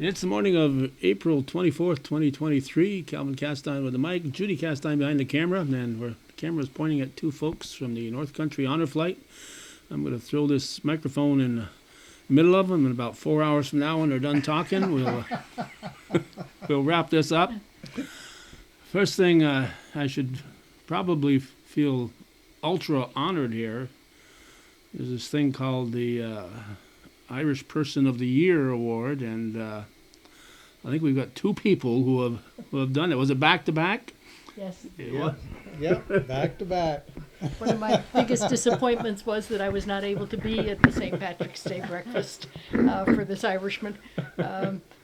It's the morning of April 24th, 2023. Calvin Castine with the mic, Judy Castine behind the camera, and the camera is pointing at two folks from the North Country Honor Flight. I'm going to throw this microphone in the middle of them, and about 4 hours from now, when they're done talking, we'll wrap this up. First thing, I should probably feel ultra honored here. There's this thing called the Irish Person of the Year Award, and I think we've got two people who have done it. Was it back to back? Yes. Yep, back to back. One of my biggest disappointments was that I was not able to be at the St. Patrick's Day breakfast for this Irishman.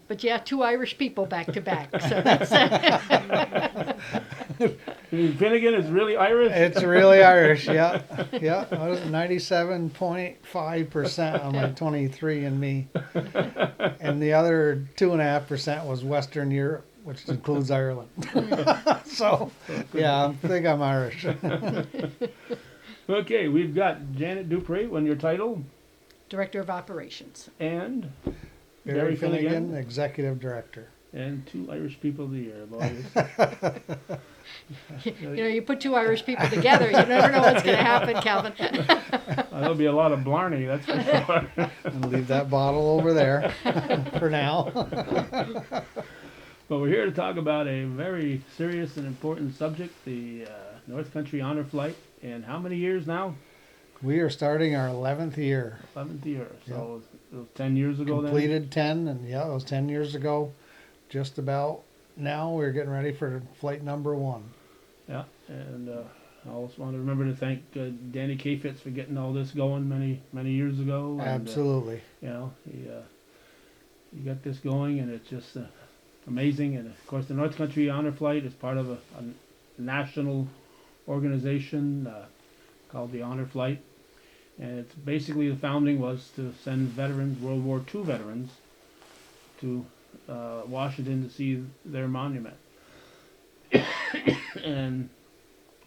But yeah, two Irish people back to back. So that's Finnegan is really Irish? It's really Irish, yeah. Yeah, I was 97.5% on my 23andMe. And the other 2.5% was Western Europe, which includes Ireland. So, yeah, I think I'm Irish. Okay, we've got Janet Duprey, on your title, Director of Operations. and Barrie Finnegan, Executive Director. and two Irish people of the year. You put two Irish people together, you never know what's going to happen, Calvin. There'll be a lot of blarney, that's for sure. And leave that bottle over there for now. But we're here to talk about a very serious and important subject, the North Country Honor Flight. And how many years now? We are starting our 11th year. 11th year. So it was 10 years ago Completed 10, and yeah, it was 10 years ago. Just about now, we're getting ready for flight number 1. then? Yeah, and I also want to remember to thank Danny Kafitz for getting all this going many years ago. And, Absolutely. he got this going, and it's just amazing. And of course, the North Country Honor Flight is part of a national organization called the Honor Flight. And it's basically, the founding was to send veterans, World War II veterans, to Washington to see their monument. And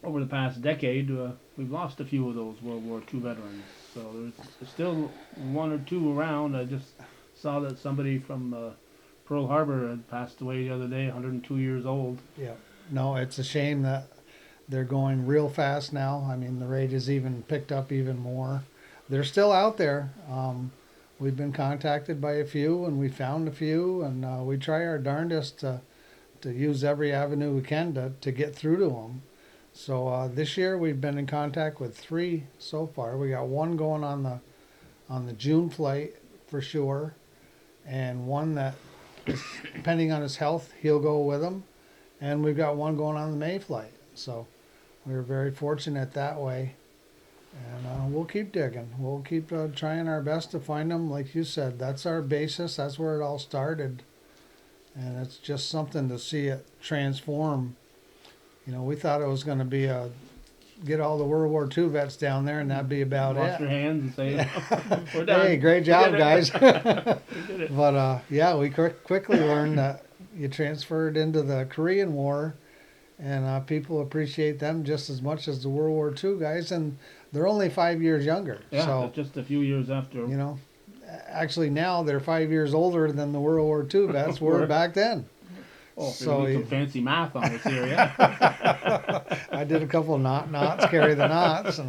over the past decade, we've lost a few of those World War II veterans. So there's still one or two around. I just saw that somebody from Pearl Harbor had passed away the other day, 102 years old. Yeah. No, it's a shame that they're going real fast now. I mean, the rate has even picked up even more. They're still out there. We've been contacted by a few, and we found a few, and we try our darndest to use every avenue we can to get through to them. So this year we've been in contact with 3 so far. We got one going on the June flight for sure, and one that, depending on his health, he'll go with him, and we've got one going on the May flight. So we're very fortunate that way, and we'll keep digging. We'll keep trying our best to find them. Like you said, that's our basis. That's where it all started, and it's just something to see it transform. We thought it was going to be get all the World War II vets down there, and that'd be about Wash it. your hands and say, we're done. Hey, great job, guys. We did it. But yeah, we quickly learned that you transferred into the Korean War, and people appreciate them just as much as the World War II guys, and they're only 5 years younger. Yeah, So, just a few years after. actually now they're 5 years older than the World War II vets were back then. Oh, So so some fancy math on this here, yeah. I did a couple of knots, carry the knots,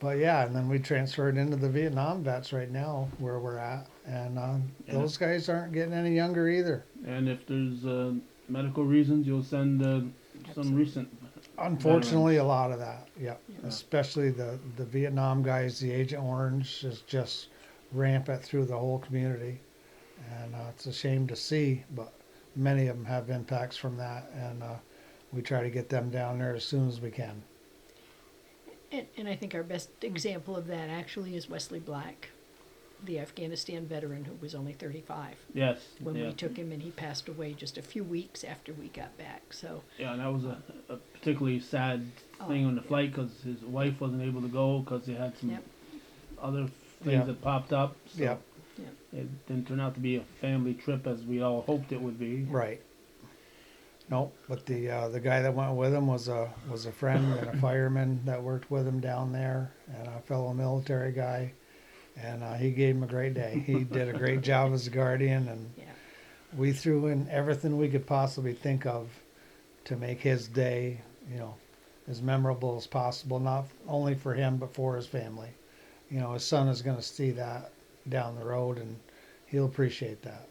but yeah, and then we transferred into the Vietnam vets right now where we're at, and those guys aren't getting any younger either. And if there's medical reasons, you'll send some recent. Unfortunately, a lot of that, yeah. Especially the Vietnam guys, the Agent Orange is just rampant through the whole community, and it's a shame to see, but many of them have impacts from that, and we try to get them down there as soon as we can. And I think our best example of that actually is Wesley Black, the Afghanistan veteran who was only 35 Yes. when we took him, and he passed away just a few weeks after we got back. So Yeah, and that was a particularly sad thing on the flight, because his wife wasn't able to go because they had some other things that popped up. So Yep. it didn't turn out to be a family trip as we all hoped it would be. Right. No, but the guy that went with him was a friend and a fireman that worked with him down there, and a fellow military guy, and he gave him a great day. He did a great job as a guardian, and we threw in everything we could possibly think of to make his day, as memorable as possible, not only for him, but for his family. His son is going to see that down the road, and he'll appreciate that.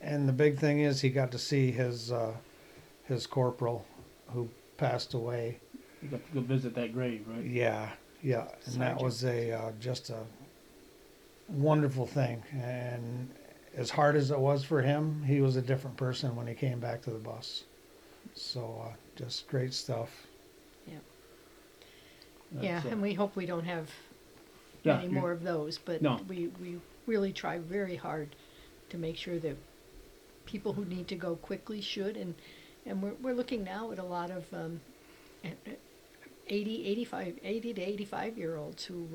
And the big thing is he got to see his corporal who passed away. You got to go visit that grave, right? Yeah. And that was just a wonderful thing. And as hard as it was for him, he was a different person when he came back to the bus. So just great stuff. Yeah, That's, and we hope we don't have Yeah, many more of those, but No. we really try very hard to make sure that people who need to go quickly should, and we're looking now at a lot of 80 to 85 year olds who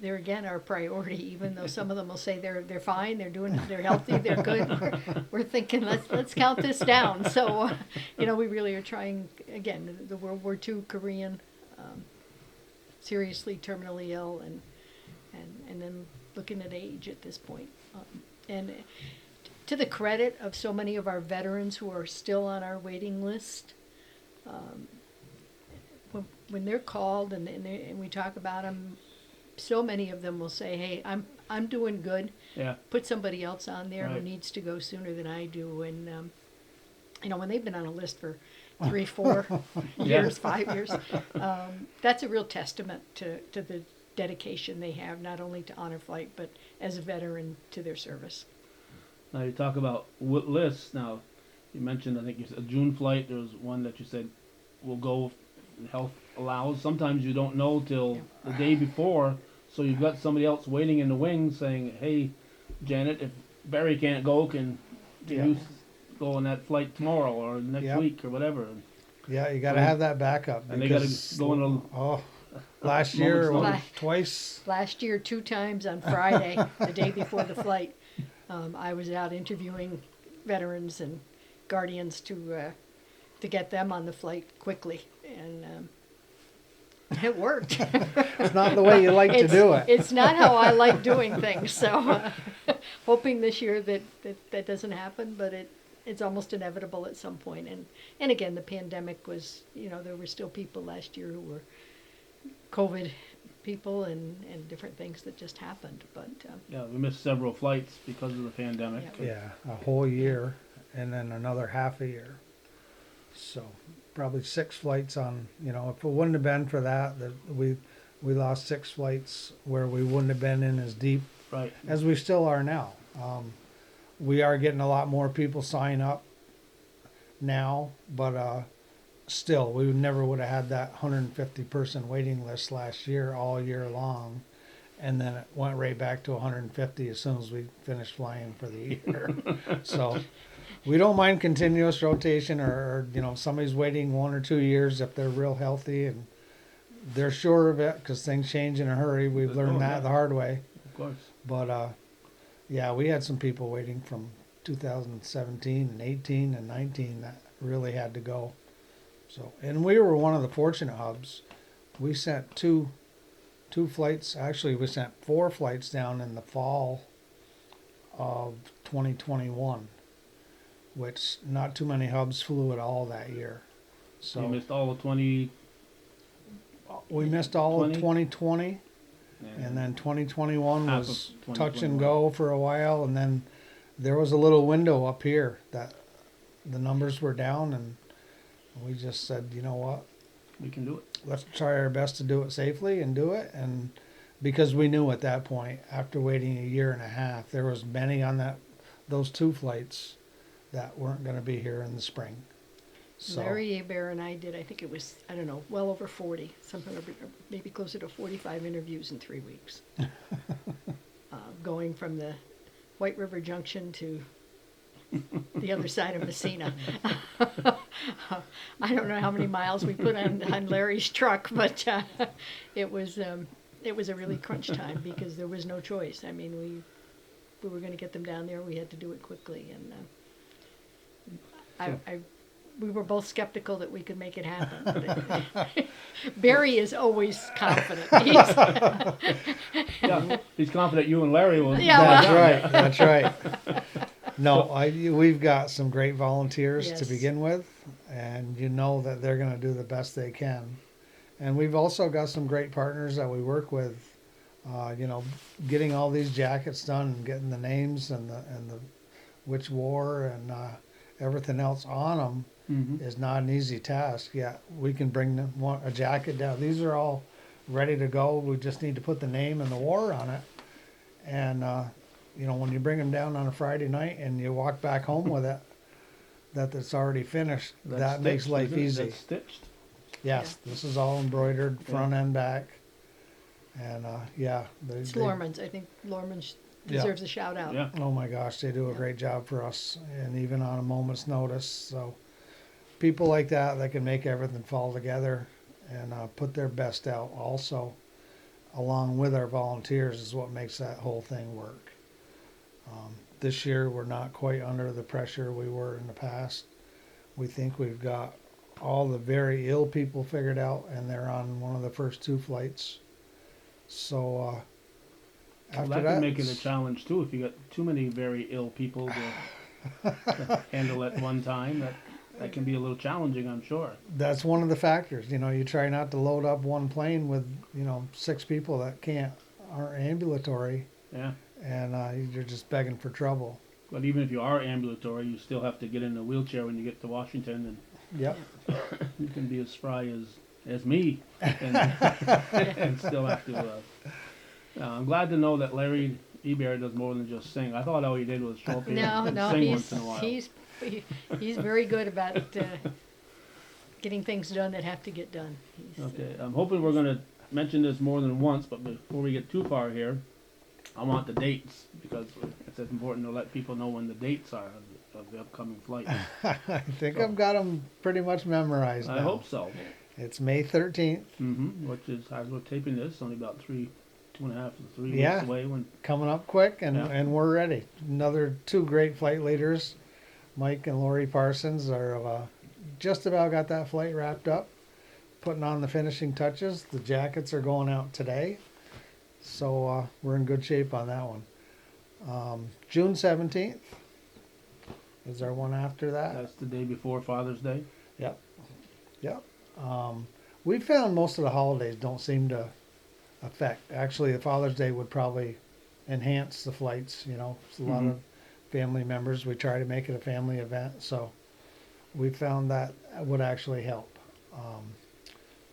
they're again our priority, even though some of them will say they're fine, they're healthy, they're good. We're thinking let's count this down. So we really are trying again. The World War II Korean, seriously terminally ill, and then looking at age at this point. And to the credit of so many of our veterans who are still on our waiting list, when they're called and we talk about them, so many of them will say, "Hey, I'm doing good. Yeah. Put somebody else on there who Right. needs to go sooner than I do." And when they've been on a list for 3, 4 years, 5 years, that's a real testament to the dedication they have, not only to Honor Flight, but as a veteran to their service. Now you talk about lists. Now you mentioned, I think you said a June flight. There was one that you said will go if health allows. Sometimes you don't know till the day before, so you've got somebody else waiting in the wings saying, "Hey, Janet, if Barrie can't go, can you go on that flight tomorrow or next week or whatever?" Yeah, you got to have that backup. And they got to go in last year, notice. twice. Last year, 2 times on Friday, the day before the flight, I was out interviewing veterans and guardians to get them on the flight quickly, and it worked. It's not the way you like to do it. It's not how I like doing things. So, hoping this year that doesn't happen, but it's almost inevitable at some point. And again, the pandemic was, there were still people last year who were COVID people and different things that just happened. But Yeah, we missed several flights because of the pandemic. Yeah, a whole year and then another half a year. So probably 6 flights on, if it wouldn't have been for that we lost 6 flights where we wouldn't have been in as deep Right. as we still are now. We are getting a lot more people sign up now, but still, we never would have had that 150 person waiting list last year, all year long. And then it went right back to 150 as soon as we finished flying for the year. So we don't mind continuous rotation or somebody's waiting 1 or 2 years if they're real healthy and they're sure of it because things change in a hurry. We've learned that the hard way. Of course. But yeah, we had some people waiting from 2017 and 18 and 19 that really had to go. So, and we were one of the fortunate hubs. We sent two flights. Actually, we sent 4 flights down in the fall of 2021, which not too many hubs flew at all that year. So you So missed all of 20. we missed all of 20? 2020, and then 2021 Half was of touch and 2021. go for a while, and then there was a little window up here that the numbers were down, and we just said, you know what, We can do it. let's try our best to do it safely and do it. And because we knew at that point, after waiting a year and a half, there was many on those 2 flights that weren't going to be here in the spring. So Larry Hebert and I did, I think it was, I don't know, well over 40, something maybe closer to 45 interviews in 3 weeks. Going from the White River Junction to the other side of Messina. I don't know how many miles we put on Larry's truck, but it was a really crunch time because there was no choice. I mean, we were going to get them down there. We had to do it quickly, and we were both skeptical that we could make it happen. But Barrie is always confident. Yeah, he's confident you and Larry will. Yeah, that's right. No, we've got some great volunteers to Yes. begin with, and you know that they're going to do the best they can. And we've also got some great partners that we work with. Getting all these jackets done, and getting the names and the which war and everything else on them Mhm. is not an easy task. Yeah, we can bring them a jacket down. These are all ready to go. We just need to put the name and the war on it. And when you bring them down on a Friday night and you walk back home with it, it's already finished. That's that makes stitched, life isn't it? easy. That's stitched. Yes, this is all embroidered front and back. And It's Lorman's. I think Lorman's Yeah. deserves a shout out. Yeah. Oh my gosh, they do a great job for us, and even on a moment's notice. So people like that can make everything fall together and put their best out also, along with our volunteers, is what makes that whole thing work. This year we're not quite under the pressure we were in the past. We think we've got all the very ill people figured out, and they're on one of the first 2 flights. So Well, after that that, can make it a challenge too. If you got too many very ill people to handle at one time, that can be a little challenging, I'm sure. that's one of the factors. You try not to load up one plane with 6 people that aren't ambulatory, Yeah. and you're just begging for trouble. But even if you are ambulatory, you still have to get in a wheelchair when you get to Washington, Yep. and you can be as spry as me, and, and still have to. I'm glad to know that Larry Eberry does more than just sing. I thought all he did was show up here No, and no, sing once in a while. he's very good about getting things done that have to get done. Okay, I'm hoping we're going to mention this more than once, but before we get too far here, I want the dates, because it's important to let people know when the dates are of the upcoming flight. I think I've got them pretty much memorized now. I hope so. It's May 13th, Which is, as we're taping this, only about 2.5 to 3 Yeah. weeks away. When coming up quick, and, Yeah. and we're ready. Another 2 great flight leaders, Mike and Lori Parsons, are just about got that flight wrapped up, putting on the finishing touches. The jackets are going out today, so we're in good shape on that one. June 17th is our one after that. that's the day before Father's Day. Yep. We found most of the holidays don't seem to affect. Actually, the Father's Day would probably enhance the flights. It's a lot of family members. We try to make it a family event, so we found that would actually help.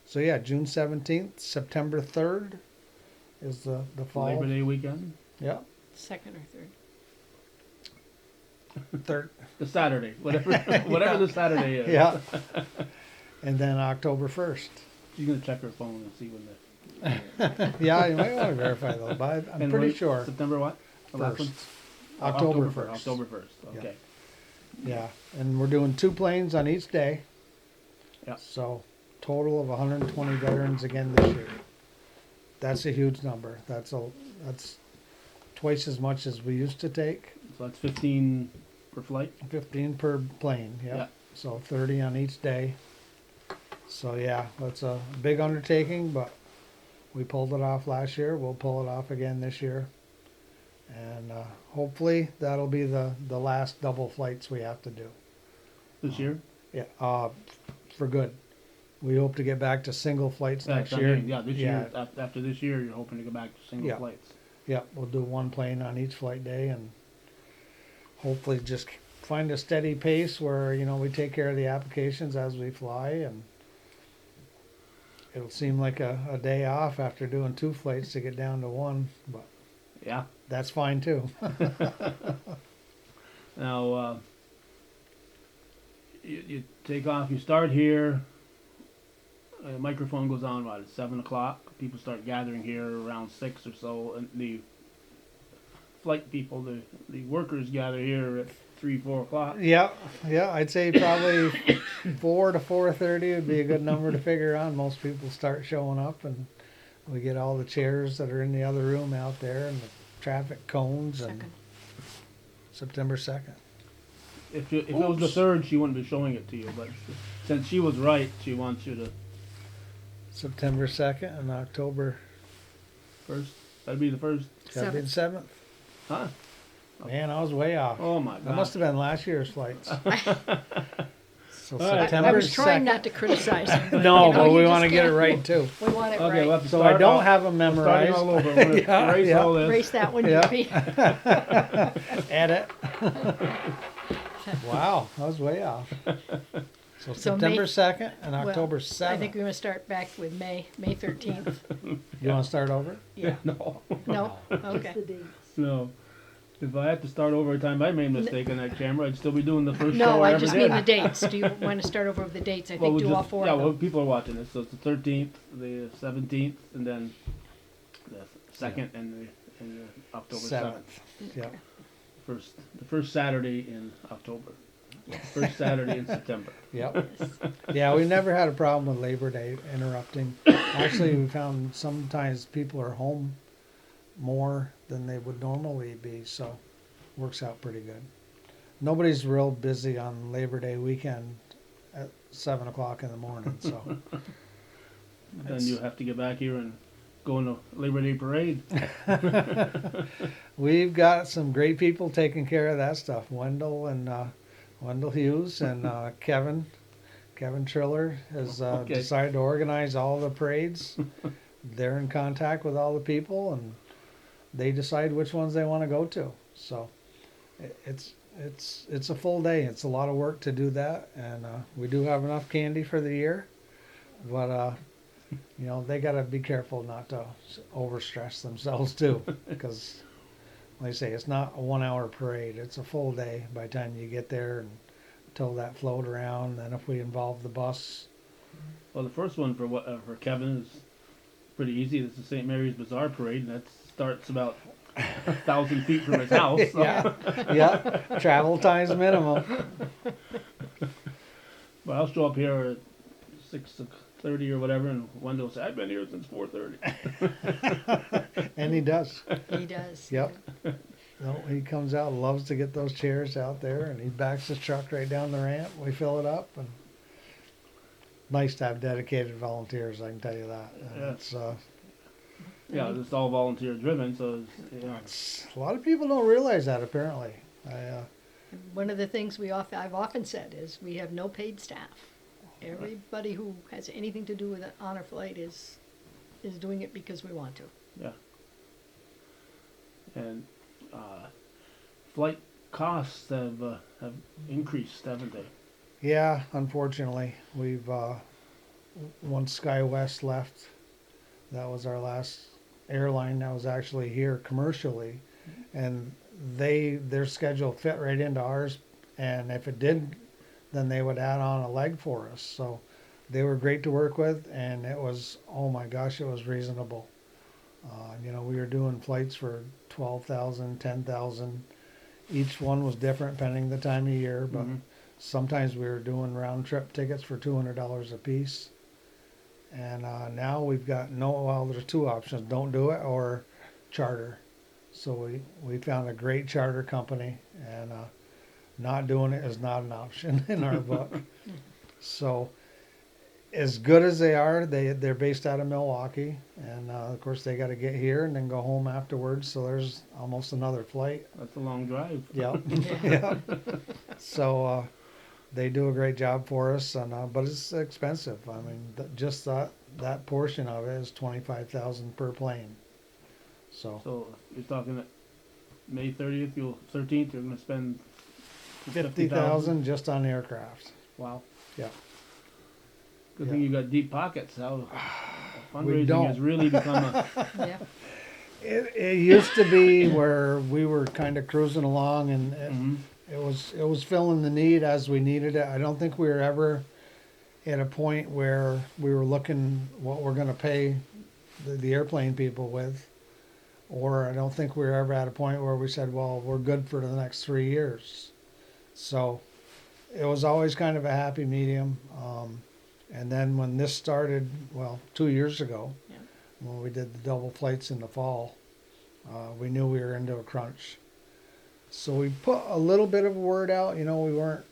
So yeah, June 17th, September 3rd is the fall. Labor Day weekend. Yep, Second or third. third. The Saturday, whatever the Saturday is. Yeah, and then October 1st. You're going to check her phone and see when the... Yeah, you might want to verify though, but I'm and pretty when- sure. September what? The last one? First. October 1st. 1st. October 1st, okay. Yeah, and we're doing 2 planes on each day. Yeah. So total of 120 veterans again this year. That's a huge number. That's twice as much as we used to take. So that's 15 per flight? 15 per plane. Yep. Yeah. So 30 on each day. So yeah, that's a big undertaking, but we pulled it off last year. We'll pull it off again this year. And hopefully that'll be the last double flights we have to do. This year? Yeah, for good. We hope to get back to single flights That's next what I year. mean. Yeah, this year, after this year, you're hoping to go back to single Yeah. flights. Yeah, we'll do 1 plane on each flight day, and hopefully just find a steady pace where we take care of the applications as we fly, and it'll seem like a day off after doing 2 flights to get down to 1, but Yeah. that's fine too. Now, you take off, you start here, microphone goes on, at 7 o'clock. People start gathering here around 6 or so, and the flight people, the workers gather here at 3, 4 o'clock. Yeah, I'd say probably 4 to 4:30 would be a good number to figure on. Most people start showing up, and we get all the chairs that are in the other room out there, and the traffic cones, and Second. September 2nd. If it was the 3rd, she wouldn't be showing it to you, but since she was right, she wants you to September 2nd and October, first. That'd be the 1st. that'd be the 7th. Huh? Man, I was way off. Oh my That God. must have been last year's flights. So All right. September I was trying 2nd. not to criticize him. But, No, you know, but you we just want to get it can't- right too. We want it Okay, we'll right. have to So I start don't all- have them we're starting memorized. all over. We're gonna Yeah, erase yeah. all this. Erase that one, Yeah. Duprey. Edit. Wow, I was way off. So So September May- 2nd and Well, October 7th. I think we're going to start back with May 13th. You want to start over? Yeah. No, No? Okay. no. If I had to start over every time I made a mistake on that camera, I'd still be doing the first show No, I I ever just did. mean the dates. Do you want to start over with the dates? I Well, think we'll do all just- four yeah, of well, them. people are watching this, so it's the 13th, the 17th, and then the 2nd and the October 7th. Yeah. The first Saturday in October. First Saturday in September. Yep. Yeah, we never had a problem with Labor Day interrupting. Actually, we found sometimes people are home more than they would normally be, so works out pretty good. Nobody's real busy on Labor Day weekend at 7 o'clock in the morning, so. Then you have to get back here and go on the Labor Day parade. We've got some great people taking care of that stuff. Wendell Hughes and Kevin Triller has Okay. decided to organize all the parades. They're in contact with all the people, and they decide which ones they want to go to. So it's a full day. It's a lot of work to do that, and we do have enough candy for the year, but they got to be careful not to overstress themselves too, because like I say, it's not a 1 hour parade. It's a full day by the time you get there and tow that float around. Then if we involve the bus, Well, the first one for Kevin is pretty easy. It's the St. Mary's Bazaar Parade, and that starts about 1,000 feet from his house. So. yeah, travel times minimum. But I'll show up here at 6:30 or whatever, and Wendell will say, "I've been here since 4:30." And he does. He does. Yep. No, he comes out, loves to get those chairs out there, and he backs his truck right down the ramp. We fill it up, and nice to have dedicated volunteers. I can tell you that. And Yeah. It's Yeah, it's all volunteer driven, so a lot of people don't realize that. Apparently, One of the things I've often said is we have no paid staff. Everybody who has anything to do with an honor flight is doing it because we want to. yeah. And flight costs have increased, haven't they? yeah. Unfortunately, we've once SkyWest left, that was our last airline that was actually here commercially, and their schedule fit right into ours, and if it did, then they would add on a leg for us. So they were great to work with, and it was, oh my gosh, it was reasonable. We were doing flights for 12,000, 10,000. Each one was different depending the time of year, but Mhm. sometimes we were doing round trip tickets for $200 a piece. And now we've got there's two options: don't do it or charter. So we found a great charter company, and not doing it is not an option in our book. So as good as they are, they're based out of Milwaukee, and of course they got to get here and then go home afterwards. So there's almost another flight. That's a long drive. Yep. Yep. So they do a great job for us, and but it's expensive. I mean, just that portion of it is $25,000 per plane. So You're talking at May 13th, you're going to spend $50,000 just on aircraft. Wow. Yeah. Good Yeah. thing you got deep pockets. How We fundraising don't. has really become a. Yeah. It used to be where we were kind of cruising along, and Mhm. it was filling the need as we needed it. I don't think we were ever at a point where we were looking what we're going to pay the airplane people with, or I don't think we were ever at a point where we said, well, we're good for the next 3 years. So it was always kind of a happy medium. And then when this started, 2 years ago, Yeah. when we did the double flights in the fall, we knew we were into a crunch. So we put a little bit of a word out. We weren't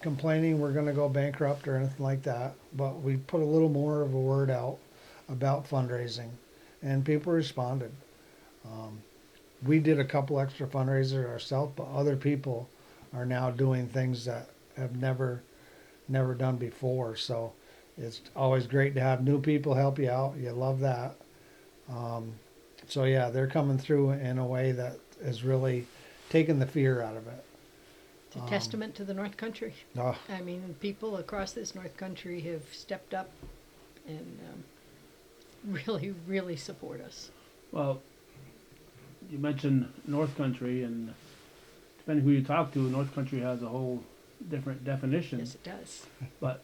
complaining we're going to go bankrupt or anything like that, but we put a little more of a word out about fundraising, and people responded. we did a couple extra fundraisers ourselves, but other people are now doing things that have never done before. So it's always great to have new people help you out. You love that. So yeah, they're coming through in a way that is really taking the fear out of it. It's a testament to the North Country. Oh, I mean, people across this North Country have stepped up and really, really support us. Well, you mentioned North Country, and depending who you talk to, North Country has a whole different definition. Yes, it does. But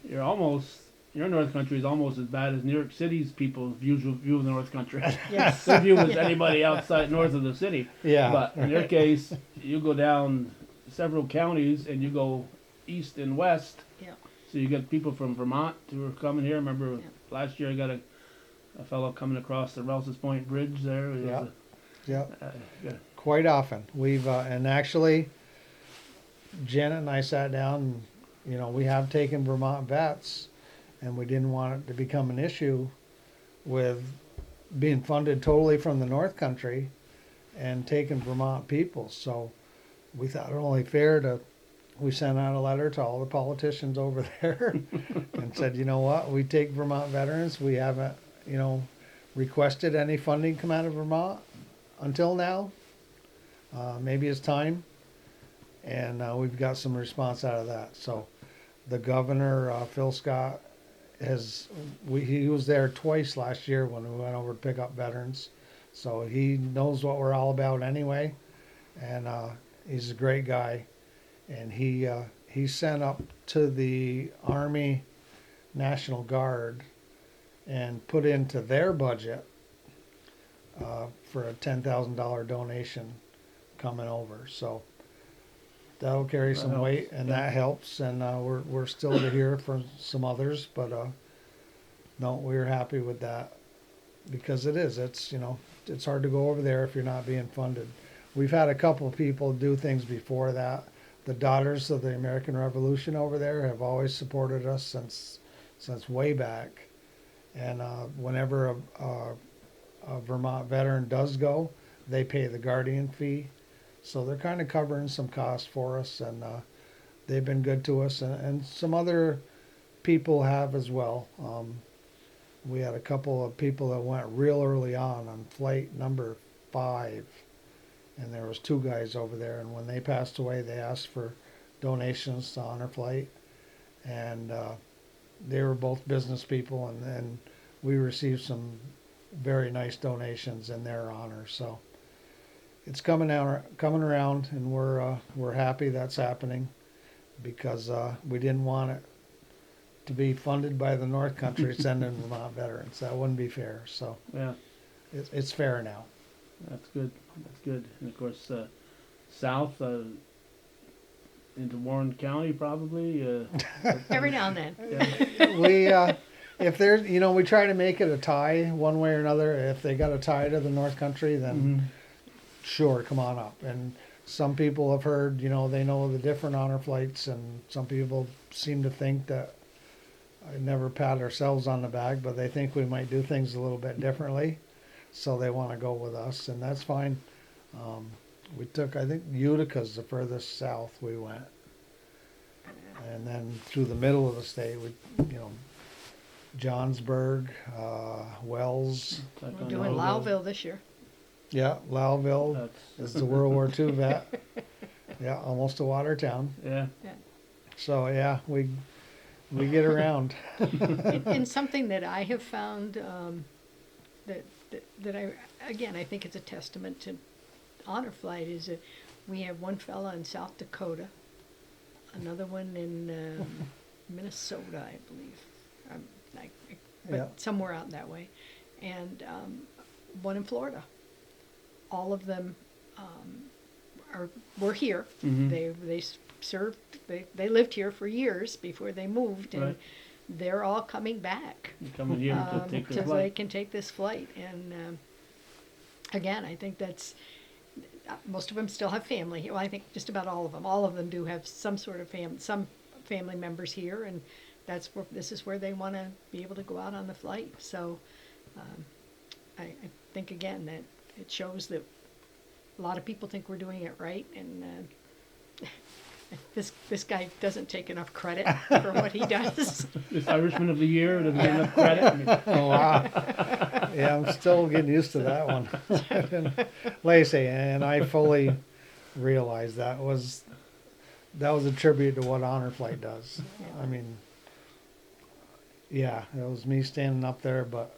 your North Country is almost as bad as New York City's people view the North Country. Yes. Their view as anybody outside north of the city. yeah. But in your case, you go down several counties and you go east and west. Yeah. So you get people from Vermont who are coming here. Remember Yeah. last year I got a fellow coming across the Rouse's Point Bridge there. It was Yeah. yeah. Quite often. We've and actually, Janet and I sat down. And, we have taken Vermont vets, and we didn't want it to become an issue with being funded totally from the North Country and taking Vermont people. So we thought it only fair to. We sent out a letter to all the politicians over there and said, you know what, we take Vermont veterans. We haven't, requested any funding come out of Vermont until now. Maybe it's time. And we've got some response out of that. So the governor, Phil Scott, he was there twice last year when we went over to pick up veterans. So he knows what we're all about anyway. And he's a great guy. And he sent up to the Army National Guard and put into their budget for a $10,000 donation coming over. So that'll carry That some helps, weight, and yeah. that helps. And we're still to hear from some others, but no, we're happy with that because it's hard to go over there if you're not being funded. We've had a couple of people do things before that. The Daughters of the American Revolution over there have always supported us since way back. And whenever a Vermont veteran does go, they pay the guardian fee. So they're kind of covering some costs for us, and they've been good to us. And some other people have as well. We had a couple of people that went real early on flight number 5. And there was 2 guys over there, and when they passed away, they asked for donations to honor flight, and they were both business people, and then we received some very nice donations in their honor. So it's coming around, and we're happy that's happening because we didn't want it to be funded by the North Country sending Vermont veterans. That wouldn't be fair. So Yeah, it's fair now. that's good. That's good. And of course, south into Warren County probably. Every now and then. Yeah. We if there's we try to make it a tie one way or another. If they got a tie to the North Country, then sure, come on up. And some people have heard, they know the different honor flights, and some people seem to think that I never pat ourselves on the back, but they think we might do things a little bit differently, so they want to go with us, and that's fine. We took, I think, Utica's the furthest south we went, and then through the middle of the state, Johnsburg, Wells. We're doing Lowville this year. Yeah, Lowville That's, is the World War II vet. Yeah, almost a water town. yeah. So yeah, we get around. And something that I have found that I think it's a testament to honor flight is that we have one fella in South Dakota, another one in Minnesota, I believe, but Yeah. somewhere out that way, and one in Florida. All of them were here. Mhm. They served. They lived here for years before they moved, and Right. they're all coming back You're coming here to take the so flight. they can take this flight. And again, I think that's most of them still have family here. Well, I think just about all of them. All of them do have some sort of some family members here, and this is where they want to be able to go out on the flight. So I think again that it shows that a lot of people think we're doing it right, and this guy doesn't take enough credit for what he does. This Irishman of the Year doesn't get enough credit. I mean, Oh, wow. Yeah, I'm still getting used to that one. Like I say, and I fully realize that was a tribute to what Honor Flight does. I mean, yeah, it was me standing up there, but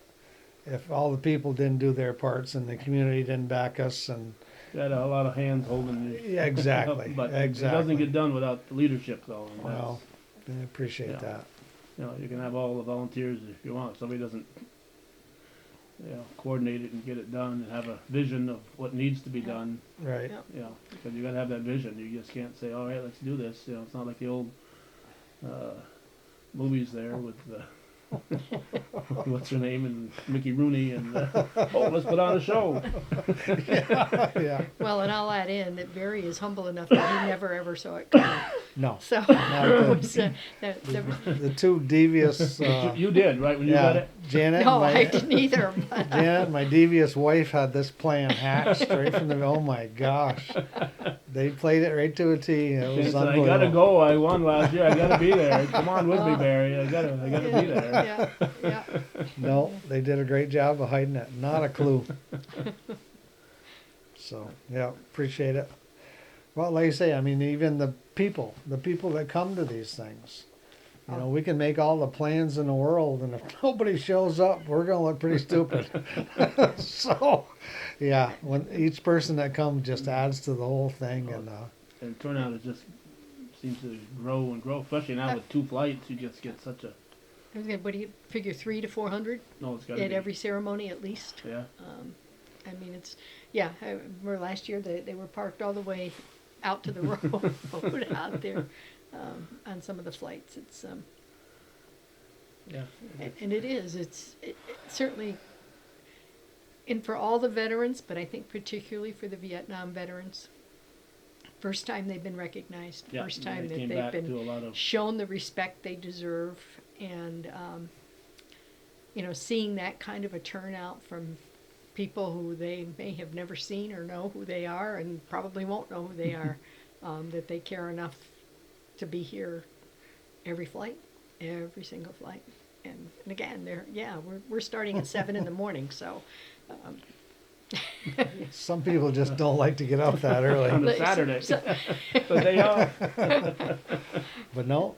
if all the people didn't do their parts and the community didn't back us, and got a lot of hands holding it. yeah, exactly, But exactly. it doesn't get done without the leadership, though. And Well, I appreciate Yeah. that. you know, you can have all the volunteers if you want. If somebody doesn't, coordinate it and get it done and have a vision of what needs to be done. Right. Yeah. Because you got to have that vision. You just can't say, "All right, let's do this." It's not like the old movies there with what's her name, and Mickey Rooney, and let's put on a show. Yeah. Well, and I'll add in that Barrie is humble enough that he never ever saw it coming. No. So Not it good. was, The two devious. You did, right, when you got Yeah, it. Janet. no, my, I didn't either. But, Janet, my devious wife, had this plan hatched straight from the. Oh my gosh, they played it right to a T. It was She said, I unbelievable. gotta go. I won last year. I gotta be there. Come on with me, Barry. I gotta be there. yeah. No, they did a great job of hiding it. Not a clue. So yeah, appreciate it. Well, like I say, I mean, even the people that come to these things, we can make all the plans in the world, and if nobody shows up, we're gonna look pretty stupid. So, yeah, when each person that comes just adds to the whole thing, And turnout it just seems to grow and grow, especially now with 2 flights. You just get such a What do you figure, 300 to 400 it's got to at be. every ceremony at least? Yeah. I mean, I remember last year they were parked all the way out to the road out there on some of the flights. It's Yeah. and it's certainly, and for all the veterans, but I think particularly for the Vietnam veterans, first time they've been recognized, Yeah, first time they that came they've back been to a lot of shown the respect they deserve, and seeing that kind of a turnout from people who they may have never seen or know who they are, and probably won't know who they are, that they care enough to be here every single flight. And again, we're starting at 7 in the morning, so some people just don't like to get up that early. on a Like, Saturday. so- But they are. But no,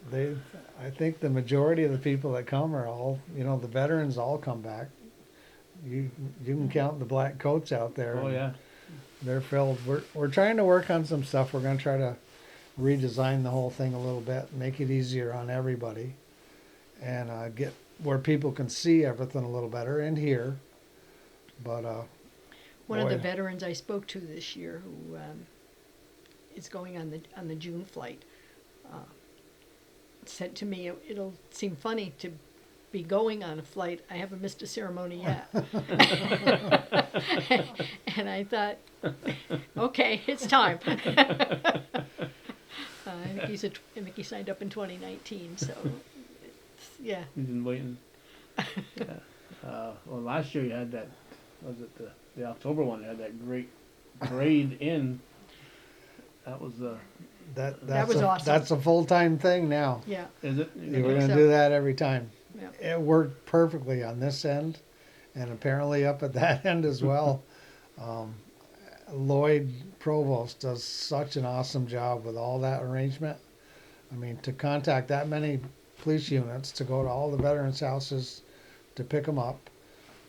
I think the majority of the people that come are all, the veterans all come back. You can count the black coats out there. Oh yeah. They're filled. We're trying to work on some stuff. We're going to try to redesign the whole thing a little bit, make it easier on everybody, and get where people can see everything a little better and hear. But One of the boy. veterans I spoke to this year, who is going on the June flight, said to me, "It'll seem funny to be going on a flight. I haven't missed a ceremony yet." And I thought, okay, it's time. I think he signed up in 2019, so yeah. He's been waiting. Yeah. Well, last year you had that. Was it the October one? You had that great parade in. That was That was awesome. That's a full-time thing now. Yeah. Is it? We're think going to so. do that every time. Yeah. It worked perfectly on this end, and apparently up at that end as well. Lloyd Provost does such an awesome job with all that arrangement. I mean, to contact that many police units, to go to all the veterans' houses to pick them up,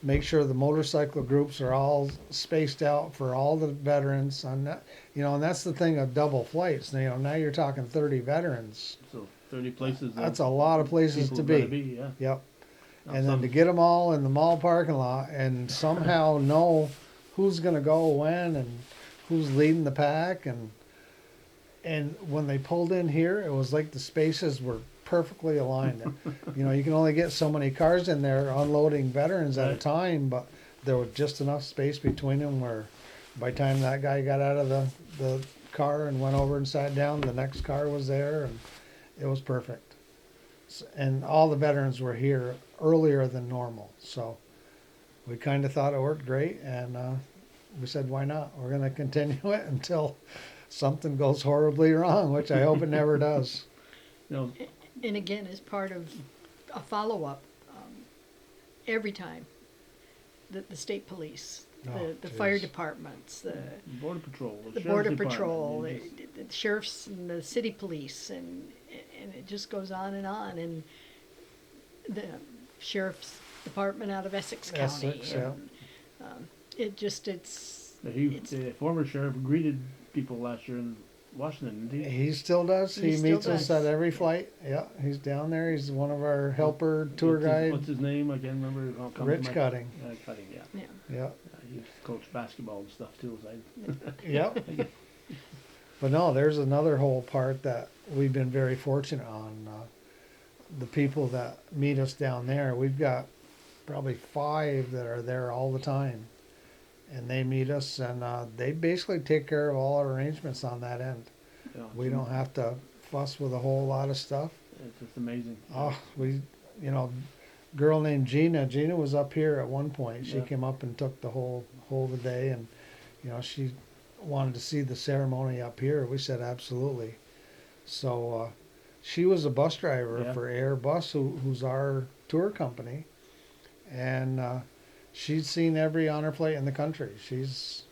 make sure the motorcycle groups are all spaced out for all the veterans. On that, and that's the thing of double flights. Now you're talking 30 veterans. So 30 places. That's a lot of places people to gotta be. Yeah. Yep. Now And then some- to get them all in the mall parking lot and somehow know who's going to go when and who's leading the pack. And when they pulled in here, it was like the spaces were perfectly aligned. You can only get so many cars in there unloading veterans at a Right. time, but there was just enough space between them where by the time that guy got out of the car and went over and sat down, the next car was there, and it was perfect. And all the veterans were here earlier than normal, so we kind of thought it worked great, and we said, why not? We're going to continue it until something goes horribly wrong, which I hope it never does. You know, And again, as part of a follow-up, every time, the state police, Oh, the fire geez. departments, the Border Patrol, the Sheriff's border Department, patrol, you the sheriffs and the city police, and it just goes on, and the sheriff's department out of Essex County. Essex, yeah. It just it's the former sheriff greeted people last year in Washington, didn't he? He still does. He He still meets us does. at every flight. Yeah, he's down there. He's one of our helper tour guide. What's his name? I can't remember. I'll come to Rich my- Cutting. Cutting, yeah. yeah. Yeah, He coached basketball and stuff too. So yep. But no, there's another whole part that we've been very fortunate on. The people that meet us down there, we've got probably 5 that are there all the time. And they meet us, and they basically take care of all our arrangements on that end. We don't have to fuss with a whole lot of stuff. It's just amazing. Oh, girl named Gina. Gina was up here at one point. She Yeah. came up and took the whole of the day, and she wanted to see the ceremony up here. We said absolutely. So she was a bus driver Yeah. for Airbus, who's our tour company, and she's seen every honor flight in the country. She's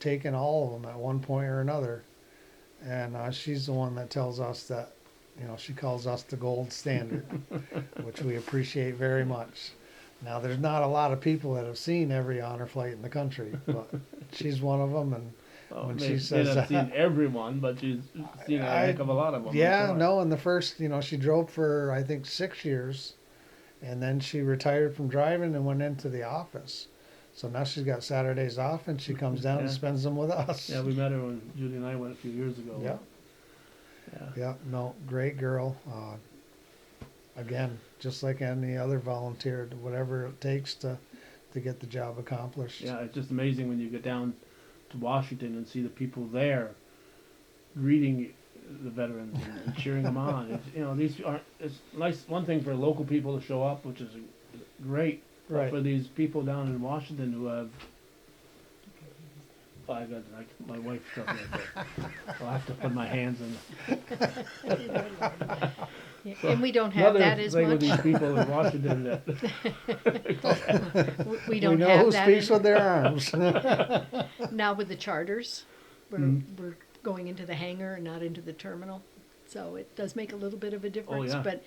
taken all of them at one point or another, and she's the one that tells us that, she calls us the gold standard, which we appreciate very much. Now, there's not a lot of people that have seen every honor flight in the country, but she's one of them, and when she says I've that, seen everyone, but she's seen a heck of a lot of them. I'm yeah, sure. no, in the first, she drove for, I think, 6 years, and then she retired from driving and went into the office. So now she's got Saturdays off, and she comes down and Yeah. spends them with us. Yeah, we met her when Judy and I went a few years ago. Yeah. Yeah. Yeah, no, great girl. Again, just like any other volunteer, whatever it takes to get the job accomplished. Yeah, it's just amazing when you get down to Washington and see the people there greeting the veterans and cheering them on. It's nice, one thing for local people to show up, which is great. But Right. for these people down in Washington who have, my wife's stuff right there. I'll have to put my hands in. Yeah, and we don't have that as Another thing with much. these people in Washington that We don't we know have who that speaks in- with their arms. now with the charters. Mm. We're going into the hangar and not into the terminal, so it does make a little bit of a difference. yeah. But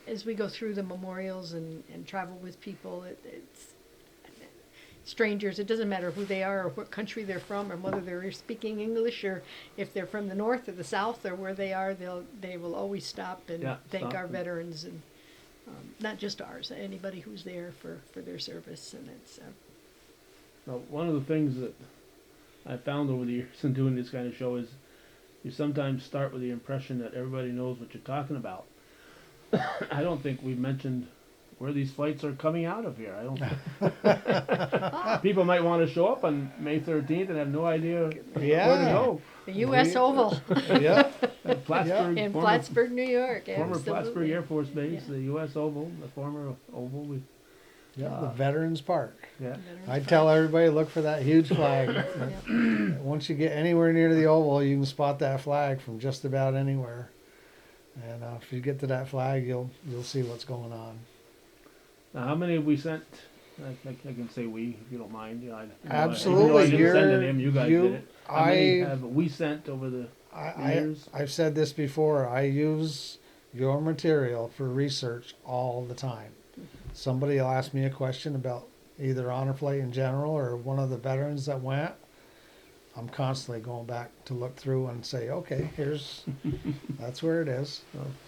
as we go through the memorials and travel with people, it's strangers. It doesn't matter who they are or what country they're from, or whether they're speaking English, or if they're from the north or the south or where they are. They will always stop and thank stop our and- veterans, and not just ours, anybody who's there for their service. And it's Now, one of the things that I found over the years in doing this kind of show is you sometimes start with the impression that everybody knows what you're talking about. I don't think we've mentioned where these flights are coming out of here. I don't. People might want to show up on May 13th and have no idea where to Yeah. go. the U.S. Oval Yeah, At Plattsburgh, in former, Plattsburgh, New York. former absolutely. Plattsburgh Air Force Base, Yeah. the U.S. Oval, the former Oval. yeah, the Veterans Park. Yeah. Veterans I Park. tell everybody, look for that huge flag. Yeah. Once you get anywhere near the oval, you can spot that flag from just about anywhere. And if you get to that flag, you'll see what's going on. Now, how many have we sent? I can say we, if you don't mind. Absolutely, I didn't send you're- it in, you guys you- did it. How many I- have we sent over the years? I've said this before. I use your material for research all the time. Somebody will ask me a question about either honor flight in general or one of the veterans that went. I'm constantly going back to look through and say, okay, that's where it is.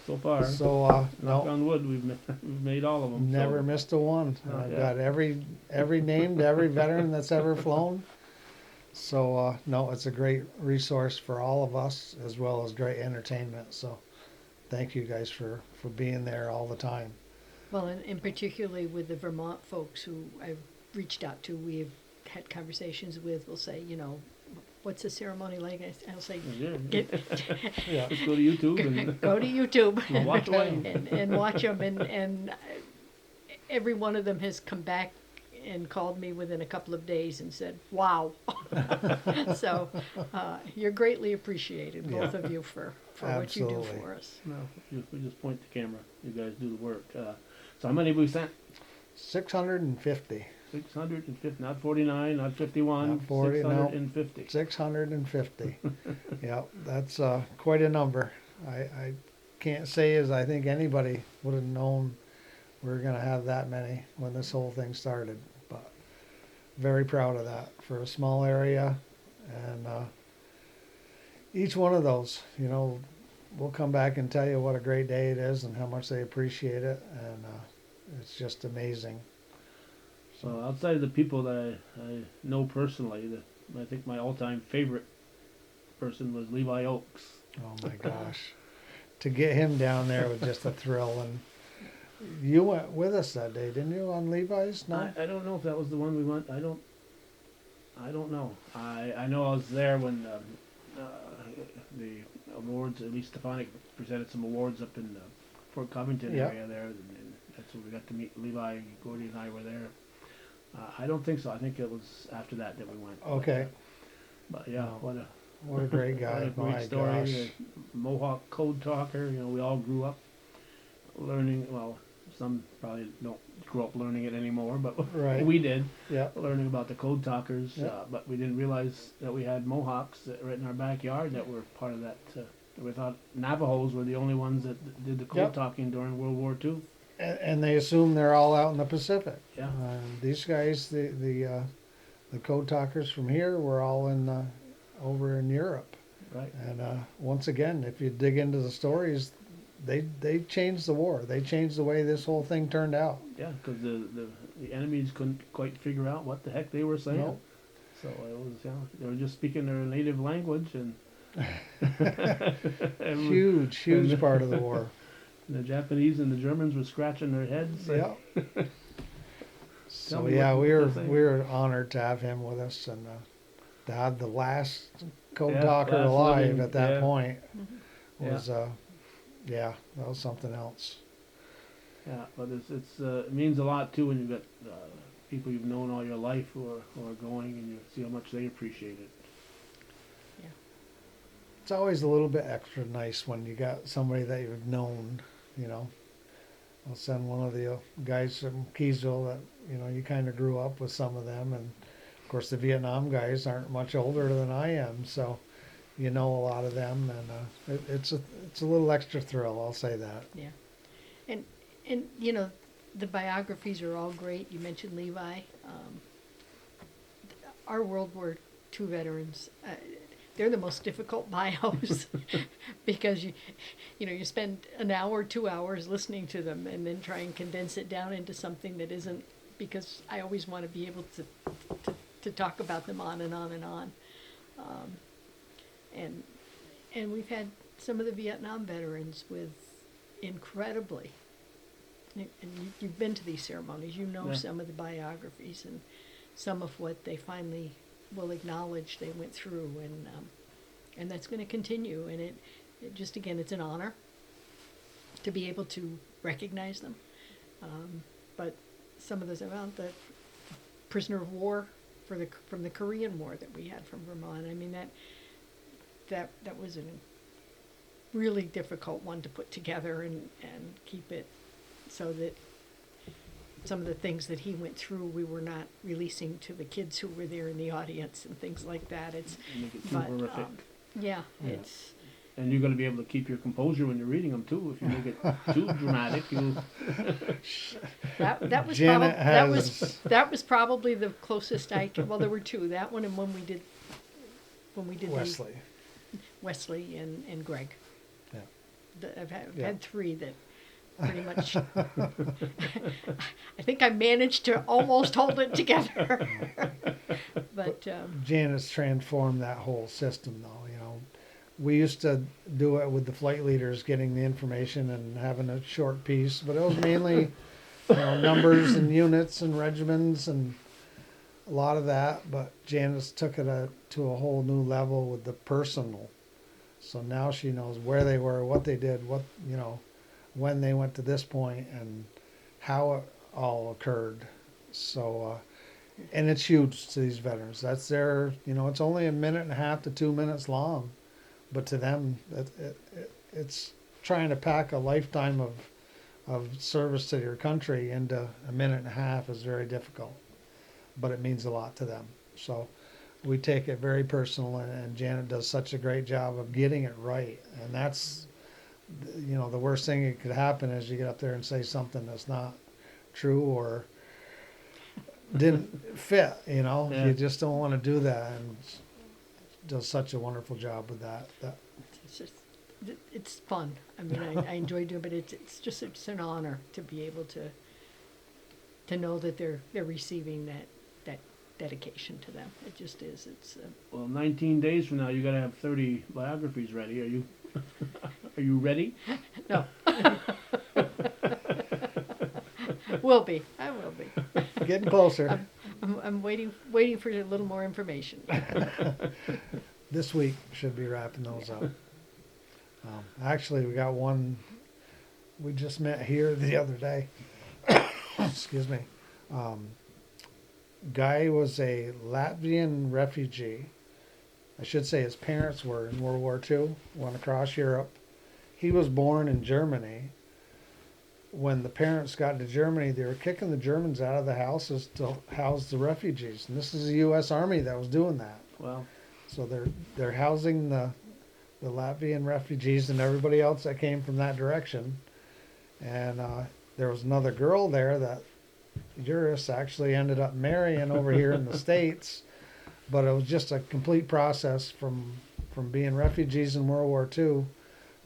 So far, So knock no, on wood, we've made all of them. never so. missed a one. Oh, I've yeah. got every named every veteran that's ever flown. So no, it's a great resource for all of us as well as great entertainment. So thank you guys for being there all the time. Well, and particularly with the Vermont folks who I've reached out to, we've had conversations with, will say, what's the ceremony like? I'll say, Yeah. get, Yeah. Just go to YouTube and go to YouTube Well, watch away. and watch them. And every one of them has come back and called me within a couple of days and said, "Wow!" So you're greatly appreciated, both of you, for what you do Absolutely. for us. No, we just point the camera. You guys do the work. So how many have we sent? 650. 650, not 49, not 51, Not 40, no. 650. 650. Yep, that's quite a number. I can't say as I think anybody would have known we were going to have that many when this whole thing started. But very proud of that for a small area. And each one of those, you know, we'll come back and tell you what a great day it is and how much they appreciate it. And it's just amazing. So outside of the people that I know personally, I think my all-time favorite person was Levi Oakes. Oh my gosh. To get him down there was just a thrill. And you went with us that day, didn't you, on Levi's? No? I don't know if that was the one we went. I don't know. I know I was there when the awards, at least Stefanik presented some awards up in the Fort Covington Yep. area there, and that's where we got to meet Levi. Gordy and I were there. I don't think so. I think it was after that we went. Okay. But yeah, No. What a great guy. what a great My story. gosh. The Mohawk code talker. You know, we all grew up learning. Well, some probably don't grow up learning it anymore, but Right. we did. Yeah. Learning about the code talkers, Yeah. but we didn't realize that we had Mohawks right in our backyard that were part of that. We thought Navajos were the only ones that did the code Yep. talking during World War II. And they assume they're all out in the Pacific. Yeah. These guys, the code talkers from here, were all in over in Europe. Right. And once again, if you dig into the stories, they changed the war. They changed the way this whole thing turned out. Yeah, because the enemies couldn't quite figure out what the heck they were saying. Nope. So it was, they were just speaking their native language, and Huge part of the war. the Japanese and the Germans were scratching their heads. Yeah. Tell So me yeah, what we they're were saying. we were honored to have him with us and to have the last code Yeah, talker last alive living, at that yeah. point Yeah. was yeah, that was something else. Yeah, but it means a lot too when you've got people you've known all your life who are going, and you see how much they appreciate it. It's always a little bit extra nice when you got somebody that you've known, you know. I'll send one of the guys from Keysville that, you know, you kind of grew up with some of them. And, of course, the Vietnam guys aren't much older than I am, so you know a lot of them. And it's a little extra thrill, I'll say that. Yeah, and you know, the biographies are all great. You mentioned Levi. Our World War II veterans, they're the most difficult bios because you know, you spend an hour, 2 hours listening to them and then try and condense it down into something that isn't, because I always want to be able to talk about them on and on and on. And we've had some of the Vietnam veterans with incredibly, and you've been to these ceremonies, you know, Yeah. some of the biographies and some of what they finally will acknowledge they went through, and that's going to continue. And it just, again, it's an honor to be able to recognize them. But some of those, well, the prisoner of war from the Korean War that we had from Vermont. I mean, that was a really difficult one to put together and keep it so that some of the things that he went through, we were not releasing to the kids who were there in the audience and things like that. It's, Make it too but horrific. yeah, Yeah. it's And you're going to be able to keep your composure when you're reading them too. If you make it too dramatic, you'll. that was Janet that was probably the closest I could. Well, there were two. That one and when we did Wesley. Wesley and Greg. Yeah. I've Yeah. had three that pretty much. I think I managed to almost hold it together. But Janet's transformed that whole system, though. You know, we used to do it with the flight leaders, getting the information and having a short piece, but it was mainly, you know, numbers and units and regiments and a lot of that. But Janet's took it to a whole new level with the personal. So now she knows where they were, what they did, what, you know, when they went to this point and how it all occurred. So And it's huge to these veterans. That's their, it's only a minute and a half to 2 minutes long, but to them, it's trying to pack a lifetime of service to your country into a minute and a half is very difficult, but it means a lot to them. So we take it very personal, and Janet does such a great job of getting it right. And that's, the worst thing that could happen is you get up there and say something that's not true or didn't fit, Yeah. You just don't want to do that, and does such a wonderful job with that. It's just, it's fun. I mean, I enjoy doing it, but it's an honor to be able to know that they're receiving that dedication to them. It just is. It's Well, 19 days from now, you got to have 30 biographies ready. Are you are you ready? no. Will be. I will be. Getting closer. I'm waiting for a little more information. This week should be wrapping those up. Actually, we got one. We just met here the other day. Excuse me. Guy was a Latvian refugee. I should say his parents were in World War II, went across Europe. He was born in Germany. When the parents got to Germany, they were kicking the Germans out of the houses to house the refugees. And this is the U.S. Army that was doing that. Well, So they're housing the Latvian refugees and everybody else that came from that direction. And there was another girl there that Eurus actually ended up marrying over here in the States. But it was just a complete process from being refugees in World War II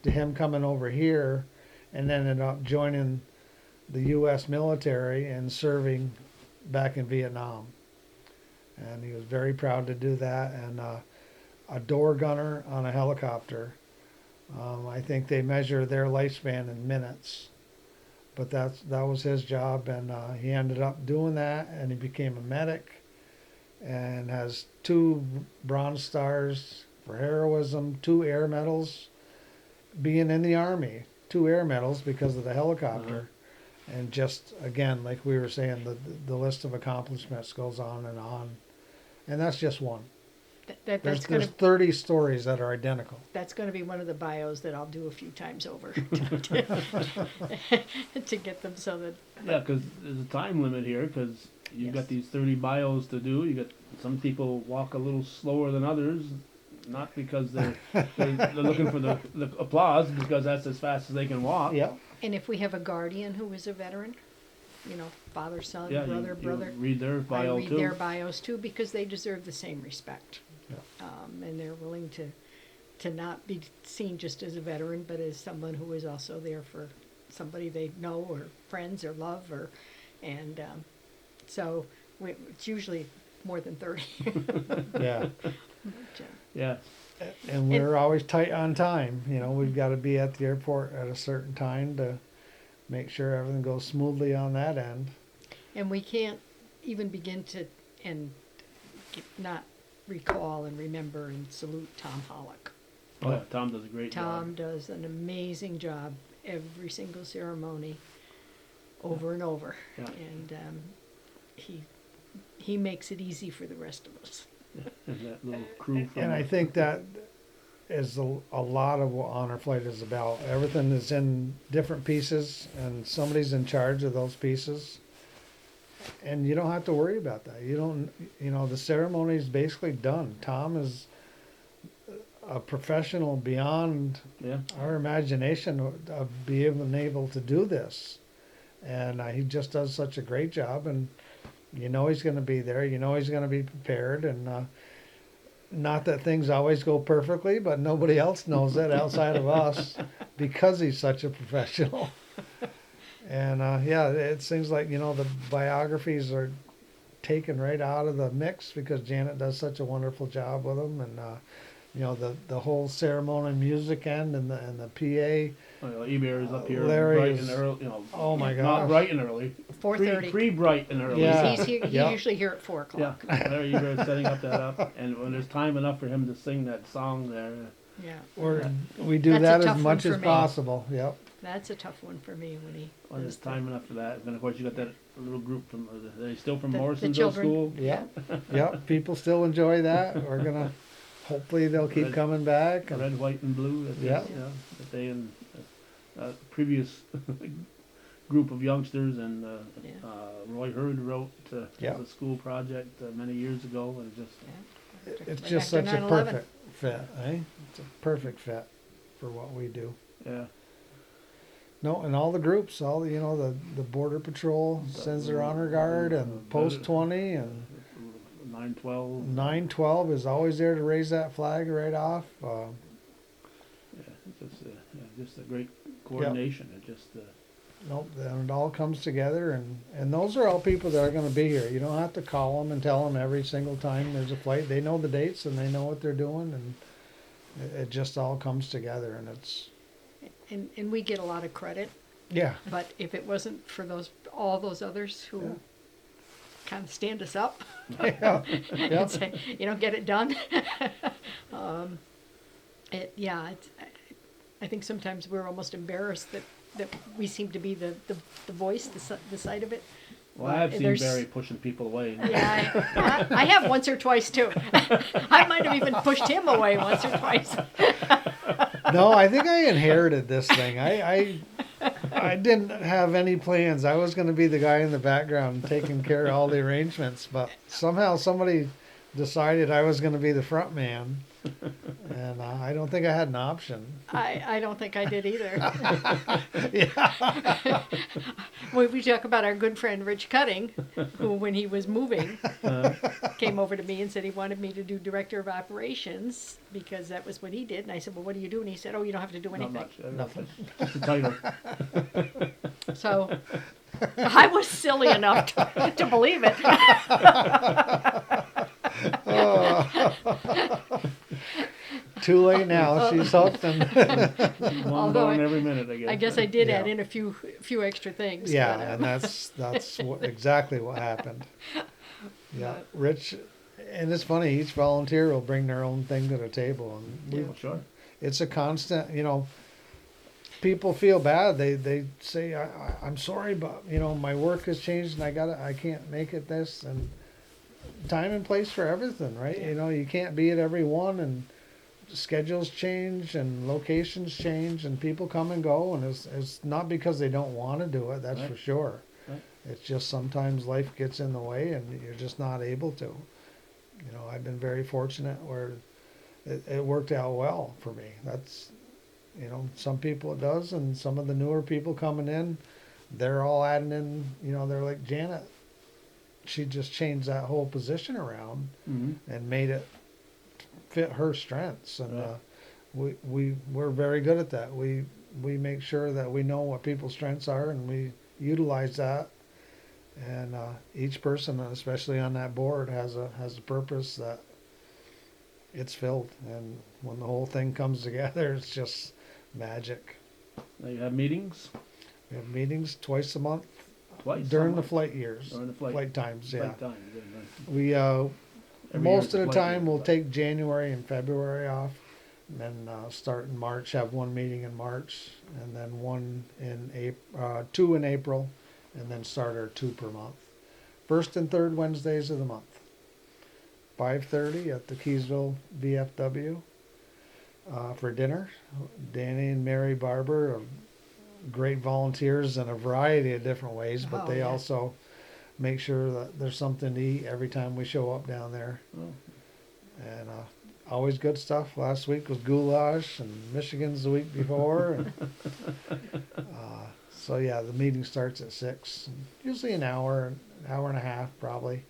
to him coming over here and ended up joining the U.S. military and serving back in Vietnam. And he was very proud to do that. And a door gunner on a helicopter. I think they measure their lifespan in minutes. But that was his job, and he ended up doing that, and he became a medic and has 2 Bronze Stars for heroism, 2 air medals, being in the Army, 2 air medals because of the helicopter. And just, again, like we were saying, the list of accomplishments goes on. And that's just one. There's 30 stories that are identical. That's going to be one of the bios that I'll do a few times over to get them so that. yeah, because there's a time limit here because you've Yes. got these 30 bios to do. You got some people walk a little slower than others, not because they're looking for the applause, because that's as fast as they can walk. Yeah. And if we have a guardian who is a veteran, father, son, Yeah, brother, you brother, read their I bio read too. their bios too because they deserve the same respect. Yeah. And they're willing to not be seen just as a veteran, but as someone who is also there for somebody they know or friends or love, so it's usually more than 30. Yeah. Yeah, And we're always tight on time. We've got to be at the airport at a certain time to make sure everything goes smoothly on that end. And we can't even begin to not recall and remember and salute Tom Hollick. oh yeah, Tom does a great Tom job. does an amazing job every single ceremony, over and over, Yeah. and he makes it easy for the rest of us. And that little crew from And I think that is a lot of what Honor Flight is about. Everything is in different pieces, and somebody's in charge of those pieces. And you don't have to worry about that. The ceremony is basically done. Tom is a professional beyond yeah. our imagination of being able to do this. And he just does such a great job, and he's going to be there. He's going to be prepared, and not that things always go perfectly, but nobody else knows that outside of us because he's such a professional. And it seems like the biographies are taken right out of the mix because Janet does such a wonderful job with them, and the whole ceremony music end and the PA. Well, Eber is up here Larry bright is- and early. Oh my Not gosh. bright and early. 4:30. Pre-bright and early. Yeah. He's Yep. usually here at 4 Yeah, o'clock. Larry Eber is setting up that up, and when there's time enough for him to sing that song there. Yeah. We do That's a that tough as one much for as me. possible. Yep. That's a tough one for me when he When does there's time enough for that, and then of course you got that little group from, are they still from The Morrisonville children. School? Yeah, yeah. People still enjoy that. We're gonna. Hopefully, they'll keep Red- coming back. Red, white, and blue. That Yeah. they, that they and previous group of youngsters and Yeah. Roy Hurd wrote Yeah. the school project many years ago, and just It's Right just after such a 9/11. perfect fit, eh? It's a perfect fit for what we do. yeah. No, and all the groups, all the the border patrol sends their honor guard, and post 20 and 912. 912 is always there to raise that flag right off. Yeah, just a great coordination. It just Nope, and it all comes together, and those are all people that are going to be here. You don't have to call them and tell them every single time there's a flight. They know the dates and they know what they're doing, and it just all comes together, and it's And we get a lot of credit, yeah, but if it wasn't for all those others who Yeah. kind of stand us up yeah, yeah. and say, you don't get it done. I think sometimes we're almost embarrassed that we seem to be the voice, the side of it. well, I've seen There's- Barrie pushing people away. Yeah, I have once or twice too. I might have even pushed him away once or twice. No, I think I inherited this thing. I didn't have any plans. I was going to be the guy in the background taking care of all the arrangements, but somehow somebody decided I was going to be the front man, and I don't think I had an option. I don't think I did either. Yeah, We talk about our good friend Rich Cutting, who, when he was moving, came over to me and said he wanted me to do director of operations because that was what he did. And I said, well, what do you do? And he said, oh, you don't have to do Not anything. much. Nothing. Just the title. So I was silly enough to believe it. too late now. She's hooked, and One Although going I- every minute, I guess. I guess I did add Yeah. in a few extra things. yeah, but, and that's exactly what happened. Yeah, Rich, and it's funny. Each volunteer will bring their own thing to the table, and we, Well, sure. it's a constant. People feel bad. They say, I'm sorry, but my work has changed, and I can't make it this, and time and place for everything, right? You can't be at every one, and schedules change and locations change, and people come and go, and it's not because they don't want to do it. That's Right. for sure. Right. It's just sometimes life gets in the way, and you're just not able to. I've been very fortunate where it worked out well for me. That's some people it does, and some of the newer people coming in, they're all adding in. They're like Janet. She just changed that whole position around Hmm. and made it fit her strengths, and Right. we're very good at that. We make sure that we know what people's strengths are, and we utilize that. And each person, especially on that board, has a purpose that it's filled. And when the whole thing comes together, it's just magic. Now you have meetings We have meetings twice a month twice. during a the month? flight years, During the flight times. Yeah, Flight time. Good, right. we Every most year's of the a flight time year, we'll but- take January and February off, and then start in March. Have one meeting in March, and then one in April, two in April, and then start our 2 per month. First and third Wednesdays of the month. 5:30 at the Keysville VFW for dinner. Danny and Mary Barber are great volunteers in a variety of different ways, but Oh, they yeah. also make sure that there's something to eat every time we show up down there. Oh, And always good stuff. Last week was goulash, and Michigan's the week before. And, so yeah, the meeting starts at 6. Usually an hour and a half probably.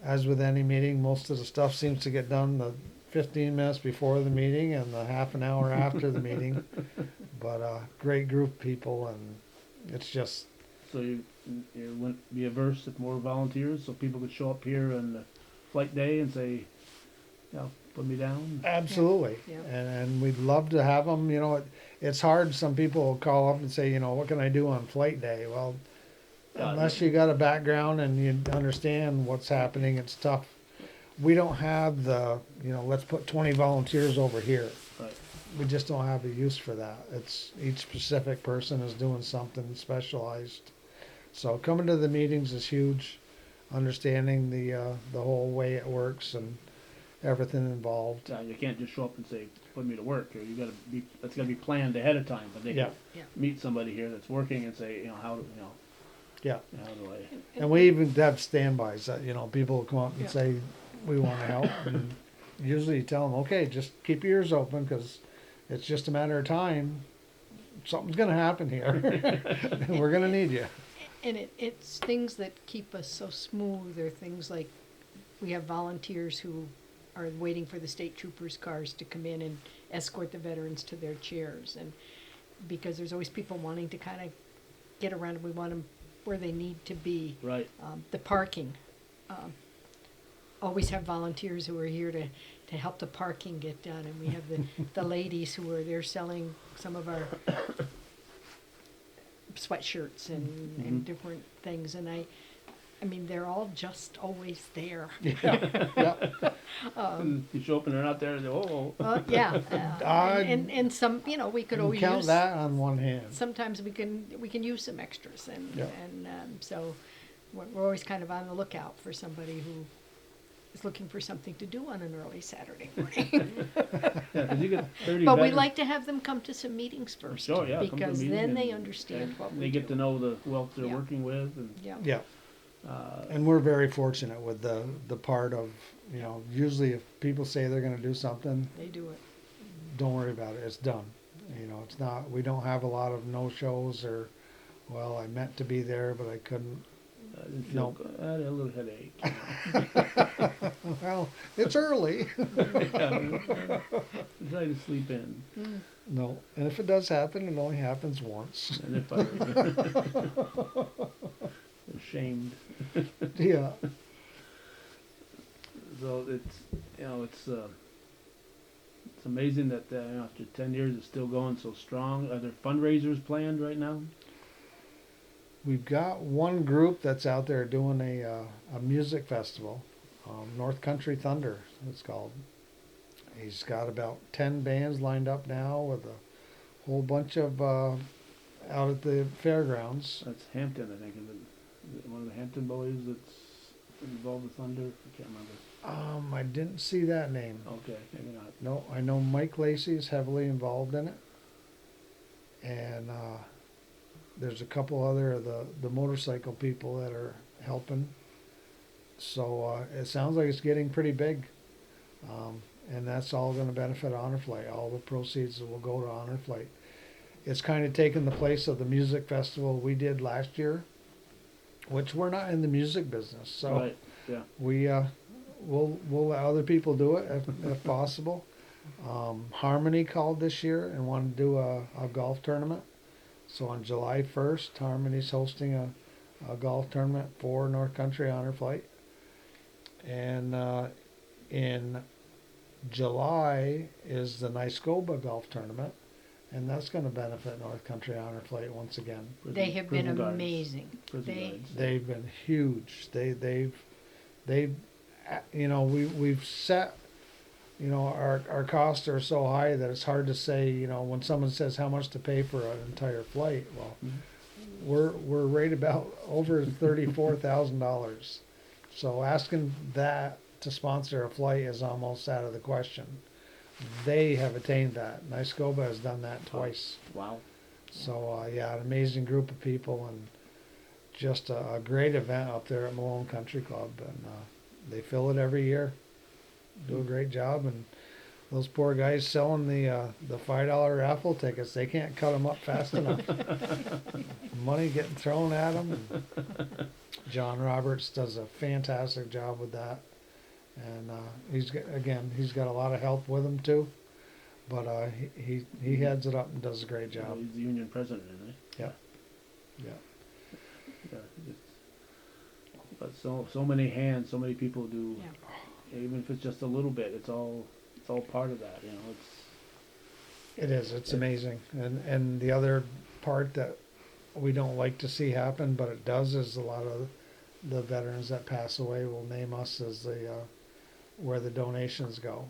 As with any meeting, most of the stuff seems to get done the 15 minutes before the meeting and the half an hour after the meeting. But great group of people, and it's just So you wouldn't be averse if more volunteers, so people could show up here on the flight day and say, put me down. absolutely. Yeah. And we'd love to have them. It's hard. Some people will call up and say, what can I do on flight day? Well, unless you got a background and you understand what's happening, it's tough. We don't have the, let's put 20 volunteers over here. Right. We just don't have a use for that. It's each specific person is doing something specialized So coming to the meetings is huge, understanding the whole way it works and everything involved. You can't just show up and say, put me to work, or that's gotta be planned ahead of time, but they Yeah. can Yeah. meet somebody here that's working and say, how do Yeah. how do I? And we even have standbys that, people will come up and Yeah. say, we want to help. And usually you tell them, okay, just keep your ears open because it's just a matter of time. Something's going to happen here. And we're going to need you. And it's things that keep us so smooth, or things like we have volunteers who are waiting for the state troopers' cars to come in and escort the veterans to their chairs. And because there's always people wanting to kind of get around, we want them where they need to be. Right. The parking. Always have volunteers who are here to help the parking get done. And we have the ladies who are there selling some of our sweatshirts and different things. And I mean, they're all just always there. Yeah. You show up and they're not there, they say, oh. Yeah. And some, we could always Count use. that on one hand. Sometimes we can use some extras, and Yeah. so we're always kind of on the lookout for somebody who is looking for something to do on an early Saturday morning. Yeah, 'cause you get 30 But we veterans. like to have them come to some meetings first, Sure, yeah, come to a because meeting then they and- understand and what we they get do. to know who else they're Yeah. working with, and Yeah. Yeah. uh, And we're very fortunate with the part of, usually if people say they're going to do something, They do it. don't worry about it. It's done. It's not, we don't have a lot of no-shows or, well, I meant to be there, but I couldn't. I didn't feel No. good. I had a little headache. Well, it's early. Try to sleep in, No. And if it does happen, it only happens once. and if I ashamed. Yeah. So it's amazing that after 10 years it's still going so strong. Are there fundraisers planned right now? We've got one group that's out there doing a music festival, North Country Thunder, it's called. He's got about 10 bands lined up now with a whole bunch of out at the fairgrounds. That's Hampton, I think. Is it one of the Hampton boys that's involved with Thunder? I can't remember. I didn't see that name. Okay, maybe not. No, I know Mike Lacey is heavily involved in it, and there's a couple other of the motorcycle people that are helping. So it sounds like it's getting pretty big, and that's all going to benefit Honor Flight. All the proceeds will go to Honor Flight. It's kind of taken the place of the music festival we did last year, which we're not in the music business, so Right, yeah. we'll let other people do it if possible. Harmony called this year and wanted to do a golf tournament. So on July 1st, Harmony's hosting a golf tournament for North Country Honor Flight. And in July is the Niscoba golf tournament, and that's going to benefit North Country Honor Flight once again. They have been Prison guards. amazing. Prison They, guards. They've been huge. They've we've set, our costs are so high that it's hard to say, when someone says how much to pay for an entire flight. Well, we're right about over $34,000. So asking that to sponsor a flight is almost out of the question. They have attained that. Niscoba has done that twice. Wow. So yeah, an amazing group of people and just a great event up there at Malone Country Club, and they fill it every year. Do a great job, and those poor guys selling the $5 raffle tickets, they can't cut them up fast enough. Money getting thrown at them. John Roberts does a fantastic job with that, and he's got a lot of help with him too. But he heads it up and does a great Well, job. he's the union president, isn't he? Yeah. Yeah. But so many hands, so many people do. yeah. Even if it's just a little bit, it's all part of that. It is. It's amazing. And the other part that we don't like to see happen, but it does, is a lot of the veterans that pass away will name us as where the donations go,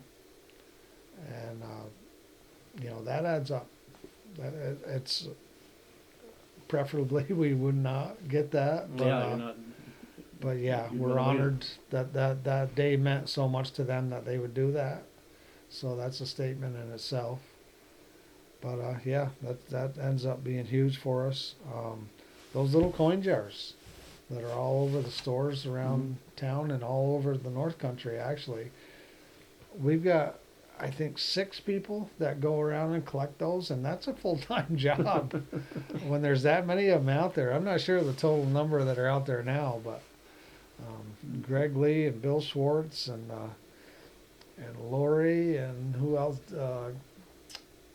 and that adds up. It's preferably we would not get that. But, Yeah, you're not. but yeah, you'd we're wanna wait. honored that day meant so much to them that they would do that. So that's a statement in itself. But yeah, that ends up being huge for us. Those little coin jars that are all over the stores around town and all over the North Country, actually. We've got, I think, 6 people that go around and collect those, and that's a full-time job. When there's that many of them out there, I'm not sure the total number that are out there now, but Greg Lee and Bill Schwartz and Lori and who else?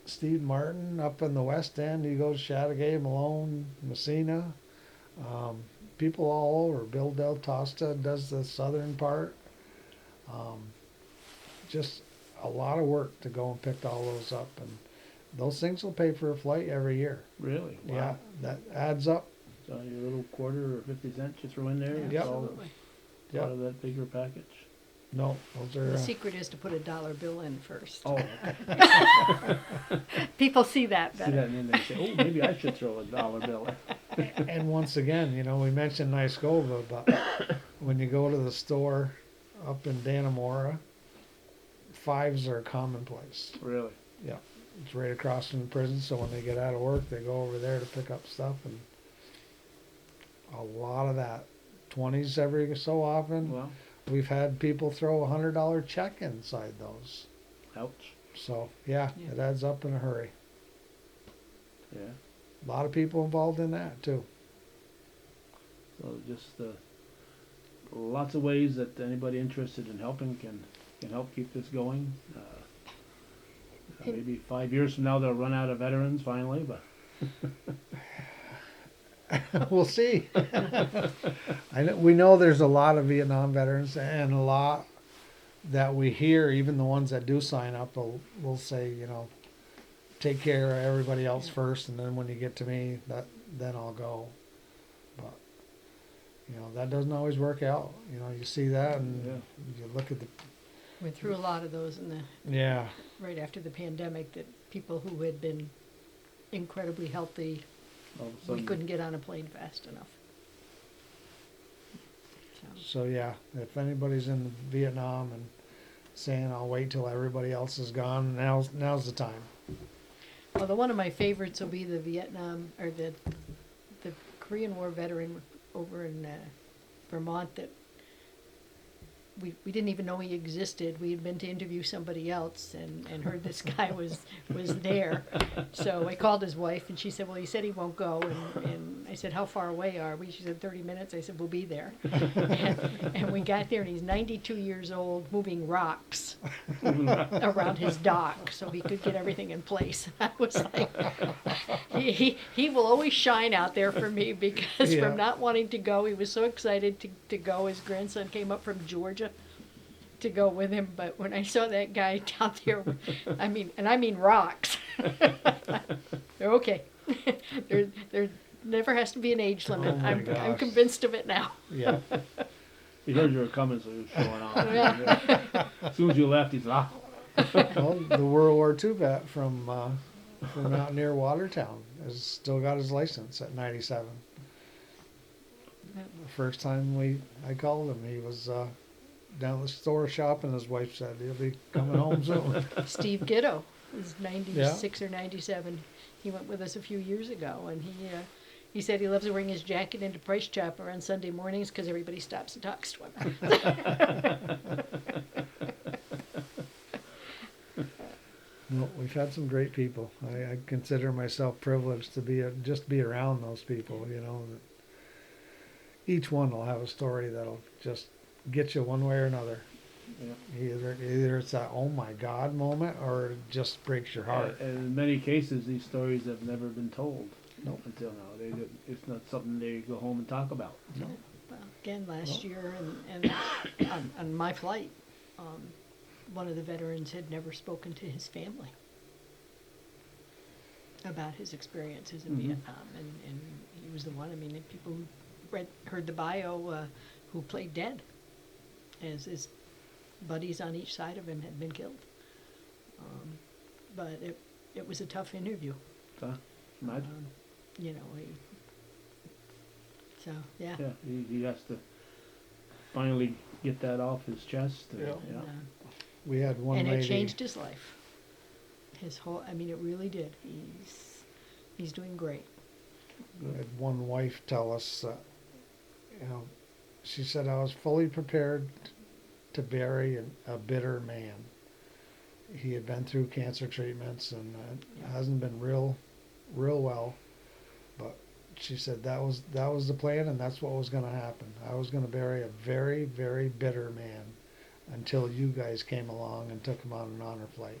Steve Martin up in the West End. He goes Chateauguay, Malone, Messina. People all over. Bill Del Tosta does the southern part. Just a lot of work to go and pick all those up, and those things will pay for a flight every year. Really? Wow. Yeah, that adds up. So your little quarter or 50 cents you throw in there, Yeah, it's Yep. all absolutely. part of that bigger package. No, those are. The secret is to put a dollar bill in first. Oh, okay. People see that See better. that and then they say, oh, maybe I should throw a dollar bill in. And once again, we mentioned Niskova, but when you go to the store up in Dannemora, 5s are commonplace. Really? Yeah, it's right across from the prison. So when they get out of work, they go over there to pick up stuff, and a lot of that. 20s every so often. Well, We've had people throw $100 check inside those. ouch. So yeah, Yeah. it adds up in a hurry. Yeah. A lot of people involved in that too. So just lots of ways that anybody interested in helping can help keep this going. Maybe 5 years from now they'll run out of veterans finally, but We'll see. We know there's a lot of Vietnam veterans, and a lot that we hear, even the ones that do sign up, will say, take care of everybody else first, and then when you get to me, then I'll go. But that doesn't always work out. You see that, and you look at the Went through a lot of those yeah. right after the pandemic, that people who had been incredibly healthy, all of a we sudden, couldn't get on a plane fast enough. So, So yeah, if anybody's in Vietnam and saying I'll wait till everybody else is gone, now's the time. although one of my favorites will be the Vietnam, or the Korean War veteran over in Vermont that we didn't even know he existed. We had been to interview somebody else and heard this guy was there. So I called his wife, and she said, well, he said he won't go. And I said, how far away are we? She said, 30 minutes. I said, we'll be there. And we got there, and he's 92 years old, moving rocks around his dock so he could get everything in place. I was like, he will always shine out there for me, because Yeah. from not wanting to go, he was so excited to go. His grandson came up from Georgia to go with him, but when I saw that guy down there, I mean rocks. They're okay. there never has to be an age limit. Oh my I'm gosh. convinced of it now. Yeah. he heard you were coming, so he was showing off. Yeah. As soon as you left, he said, ah. Well, the World War II vet from out near Watertown has still got his license at 97. The first time I called him, he was down at the store shopping. His wife said he'll be coming home soon. Steve Gitto is 96 or 97. He went with us a few years ago, and he said he loves wearing his jacket into Price Chopper on Sunday mornings because everybody stops and talks to him. No, we've had some great people. I consider myself privileged to be around those people. Each one will have a story that'll just get you one way or another. Yeah. Either it's that oh my God moment, or it just breaks your heart. And in many cases, these stories have never been told Nope. until now. It's not something they go home and talk about. No. Well, again, last year, and on my flight, one of the veterans had never spoken to his family about his experiences in Mhm. Vietnam, and he was the one. I mean, people who heard the bio who played dead, as his buddies on each side of him had been killed. But it was a tough interview. Imagine. You know, So, yeah. Yeah, he has to finally get that off his chest. And, Yeah. yeah. We had one And lady. it changed his life. I mean, it really did. He's doing great. We had one wife tell us that, she said, I was fully prepared to bury a bitter man. He had been through cancer treatments and hasn't been real well. But she said that was the plan, and that's what was going to happen. I was going to bury a very, very bitter man until you guys came along and took him on an honor flight.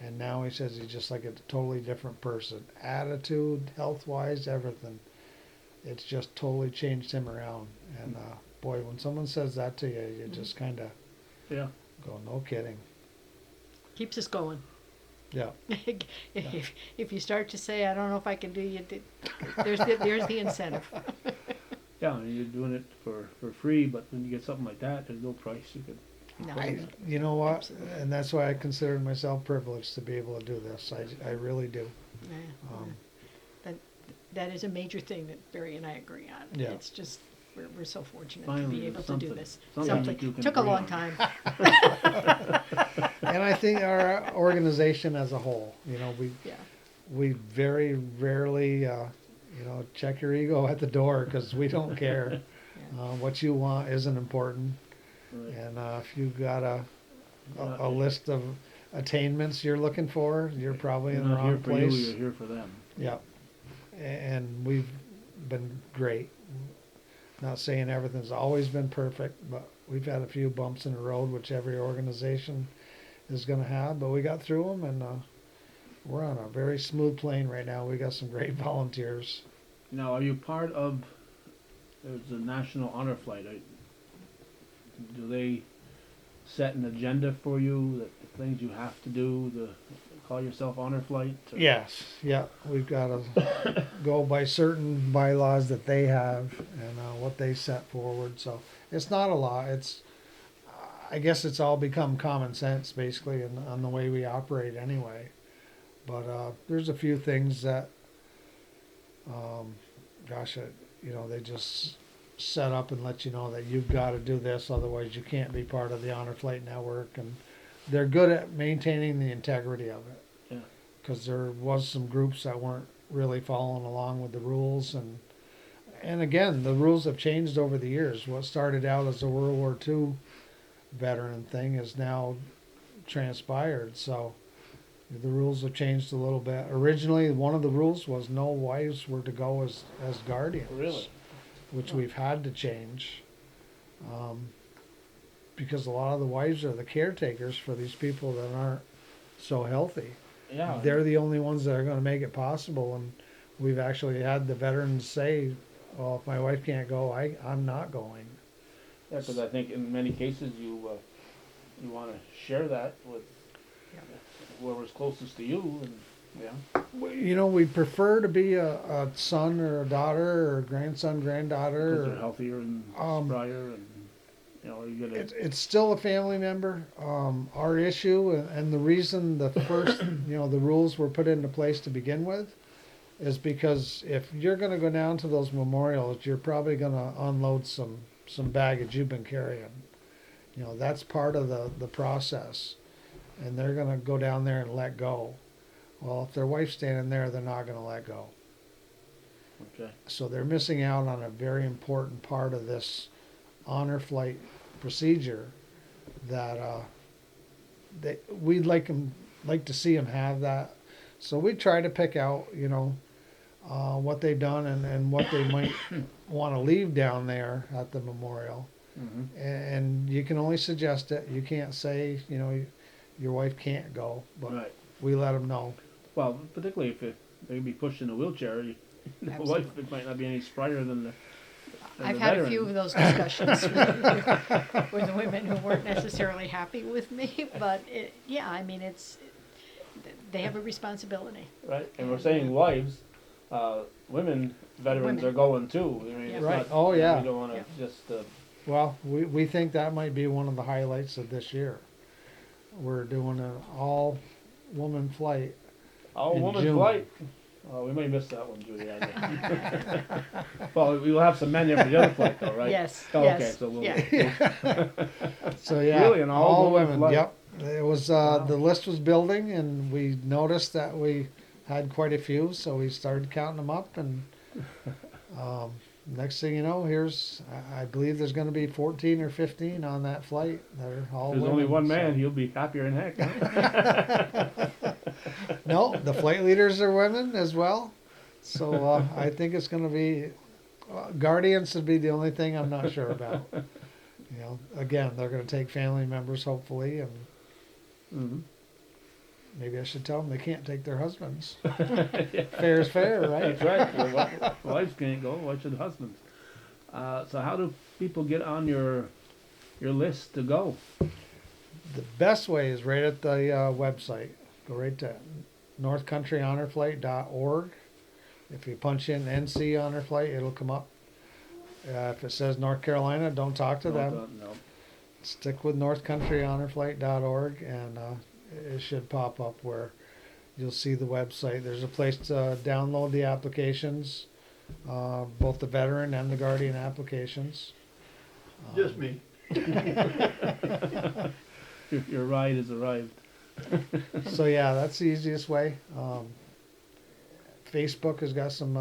And now he says he's just like a totally different person. Attitude, health-wise, everything. It's just totally changed him around. And boy, when someone says that to you, you just kind of Yeah. go, no kidding. Keeps us going. Yeah. If you start to say, I don't know if I can do you, there's the incentive. Yeah, and you're doing it for free, but when you get something like that, there's no price you could. No, You know what? Absolutely. And that's why I consider myself privileged to be able to do this. I really do. yeah, Um, that is a major thing that Barry and I agree on. Yeah. It's just we're so fortunate Finally, to be able to do something- this. something that you can Took a agree long on. time. And I think our organization as a whole, Yeah. we very rarely, check your ego at the door because we don't care. Yeah. What you want isn't important. Right. And if you've got a Yeah. list of attainments you're looking for, you're probably You're in the not here wrong for you, place. you're here for them. Yeah. And we've been great. Not saying everything's always been perfect, but we've had a few bumps in the road, which every organization is going to have. But we got through them, and we're on a very smooth plane right now. We got some great volunteers. Now, are you part of? There's a national honor flight. Do they set an agenda for you? That the things you have to do to call yourself honor flight? Or- Yes, yeah, we've got to go by certain bylaws that they have and what they set forward. So it's not a lot. I guess it's all become common sense basically on the way we operate anyway. But there's a few things that, they just set up and let you know that you've got to do this, otherwise you can't be part of the honor flight network. And they're good at maintaining the integrity of it. Yeah. Because there was some groups that weren't really following along with the rules, and again, the rules have changed over the years. What started out as a World War II veteran thing is now transpired, so the rules have changed a little bit. Originally, one of the rules was no wives were to go as guardians. Really? Which we've had to change, because a lot of the wives are the caretakers for these people that aren't so healthy. Yeah. They're the only ones that are going to make it possible, and we've actually had the veterans say, well, if my wife can't go, I'm not going. Yeah, because I think in many cases you want to share that with whoever's closest to you, and We prefer to be a son or a daughter or grandson, granddaughter. because they're healthier and sprier, and you get it. It's still a family member. Our issue and the reason the first, the rules were put into place to begin with is because if you're going to go down to those memorials, you're probably going to unload some baggage you've been carrying. That's part of the process. And they're going to go down there and let go. Well, if their wife's standing there, they're not going to let go. Okay. So they're missing out on a very important part of this honor flight procedure that we'd like to see them have that. So we try to pick out, what they've done and what they might want to leave down there at the memorial. Mm-hmm. And you can only suggest it. You can't say, your wife can't go, but Right. we let them know. Well, particularly if they can be pushed in a wheelchair, the Absolutely. wife it might not be any sprier than the. I've had a few of those discussions with the women who weren't necessarily happy with me, but they have a responsibility. Right, and we're saying wives, women veterans Women. are going too. I mean, Yeah. it's Right. not, Oh, yeah. We don't want to Yeah. just. Well, we think that might be one of the highlights of this year. We're doing an all-woman flight All In woman June. flight. Oh, we may miss that one, Judy. I think. Well, we will have some men there for the other flight, though, right? Yes, Oh, yes, okay, so we'll. yeah. So yeah, Really, an all women flight? Yep, it was. Wow. The list was building, and we noticed that we had quite a few, so we started counting them up, and next thing you know, I believe there's going to be 14 or 15 on that flight that are all There's women. only one man, so- he'll be happier than heck. Huh? No, the flight leaders are women as well. So I think it's going to be guardians would be the only thing I'm not sure about. You know, again, they're going to take family members hopefully, and Mhm. maybe I should tell them they can't take their husbands. Yeah. Fair is fair, right? That's right. Well, wives can't go. Why should husbands? So how do people get on your list to go? The best way is right at the website. Go right to northcountryhonorflight.org. If you punch in NC Honor Flight, it'll come up. If it says North Carolina, don't talk to them. No. Stick with northcountryhonorflight.org, and it should pop up where you'll see the website. There's a place to download the applications, both the veteran and the guardian applications. Just me. Your ride has arrived. So yeah, that's the easiest way. Facebook has got some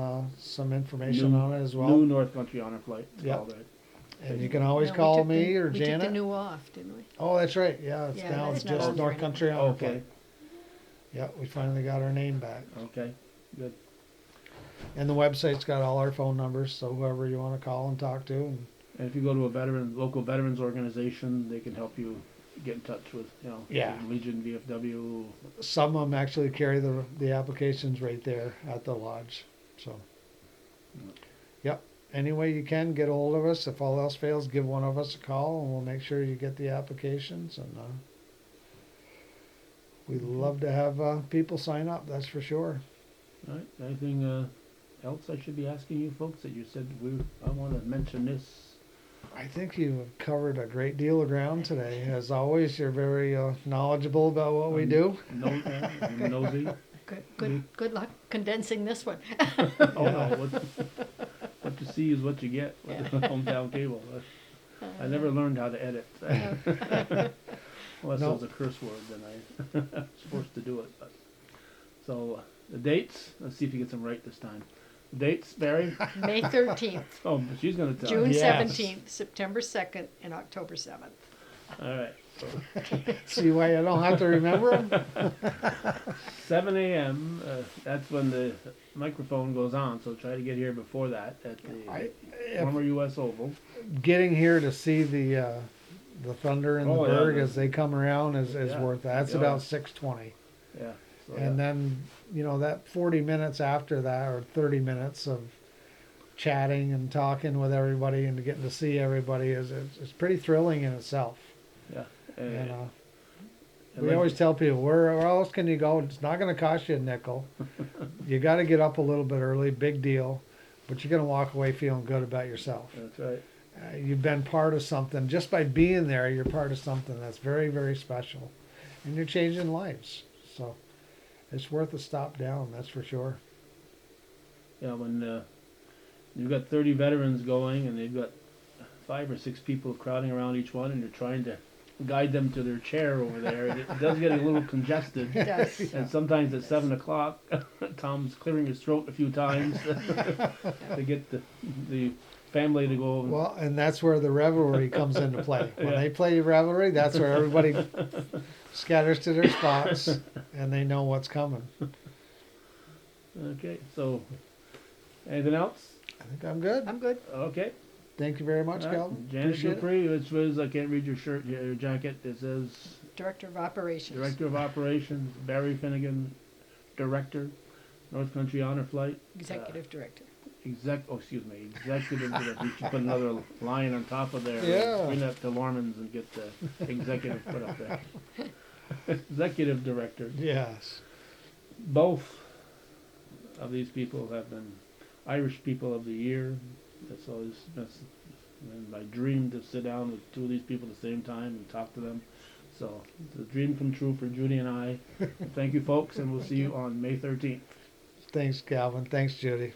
information on it as well. New North Country Honor Flight. It's Yep. called, right? And you can always No, we call took me or We Janet. took the new off, didn't we? Oh, that's right. Yeah, it's Yeah, now that's it's not just on North there Country Oh, Honor okay. Flight. Yeah, we finally got our name back. Okay. Good. And the website's got all our phone numbers, so whoever you want to call and talk to. And And if you go to a local veterans organization, they can help you get in touch with, Yeah. Legion, VFW. some of them actually carry the applications right there at the lodge. So, yep. Any way you can, get a hold of us. If all else fails, give one of us a call, and we'll make sure you get the applications. And we'd love to have people sign up. That's for sure. All right. Anything else I should be asking you folks that you said I want to mention this? I think you've covered a great deal of ground today. As always, you're very knowledgeable about what we do. Nosy. Good luck condensing this one. Oh no, what you see is what you get. Hometown cable. I never learned how to edit. Unless it was a curse word, then I was forced to do it. But. So the dates. Let's see if you get them right this time. Dates, Barrie. May 13th, Oh, she's going to tell. June us. Yes. 17th, September 2nd, and October 7th. All right. See why I don't have to remember them? 7 a.m. That's when the microphone goes on. So try to get here before that at the former U.S. Oval. Getting here to see the thunder and the Oh, yeah, berg the- as they come around is Yeah. worth that. That's Yeah. about 6:20. Yeah. So, And then, that 40 minutes after that, or 30 minutes of chatting and talking with everybody and getting to see everybody it's pretty thrilling in itself. yeah. And And we like- always tell people, where else can you go? It's not going to cost you a nickel. You got to get up a little bit early, big deal, but you're going to walk away feeling good about yourself. That's right. You've been part of something. Just by being there, you're part of something that's very, very special. And you're changing lives. So it's worth a stop down, that's for sure. Yeah, when you've got 30 veterans going and they've got 5 or 6 people crowding around each one, and you're trying to guide them to their chair over there, it does get a little congested. It does. And sometimes at 7 o'clock, Tom's clearing his throat a few times to get the family to go. Well, and that's where the revelry comes into play. When Yeah. they play revelry, that's where everybody scatters to their spots and they know what's coming. Okay, so anything else? I think I'm good. I'm good. Okay. Thank you very much, All right. Calvin. Janet Appreciate it. Duprey, which was, I can't read your shirt, your jacket. It says Director of Operations. Director of Operations, Barrie Finnegan, Director, North Country Honor Flight. Executive Director. Executive Director. You should put another line on top of there. Yeah. Bring that to Lorman's and get the executive put up there. Executive Director. Yes. Both of these people have been Irish People of the Year. That's my dream to sit down with 2 of these people at the same time and talk to them. So it's a dream come true for Judy and I. Thank you, folks, and we'll see you on May 13th. Thanks, Calvin. Thanks, Judy.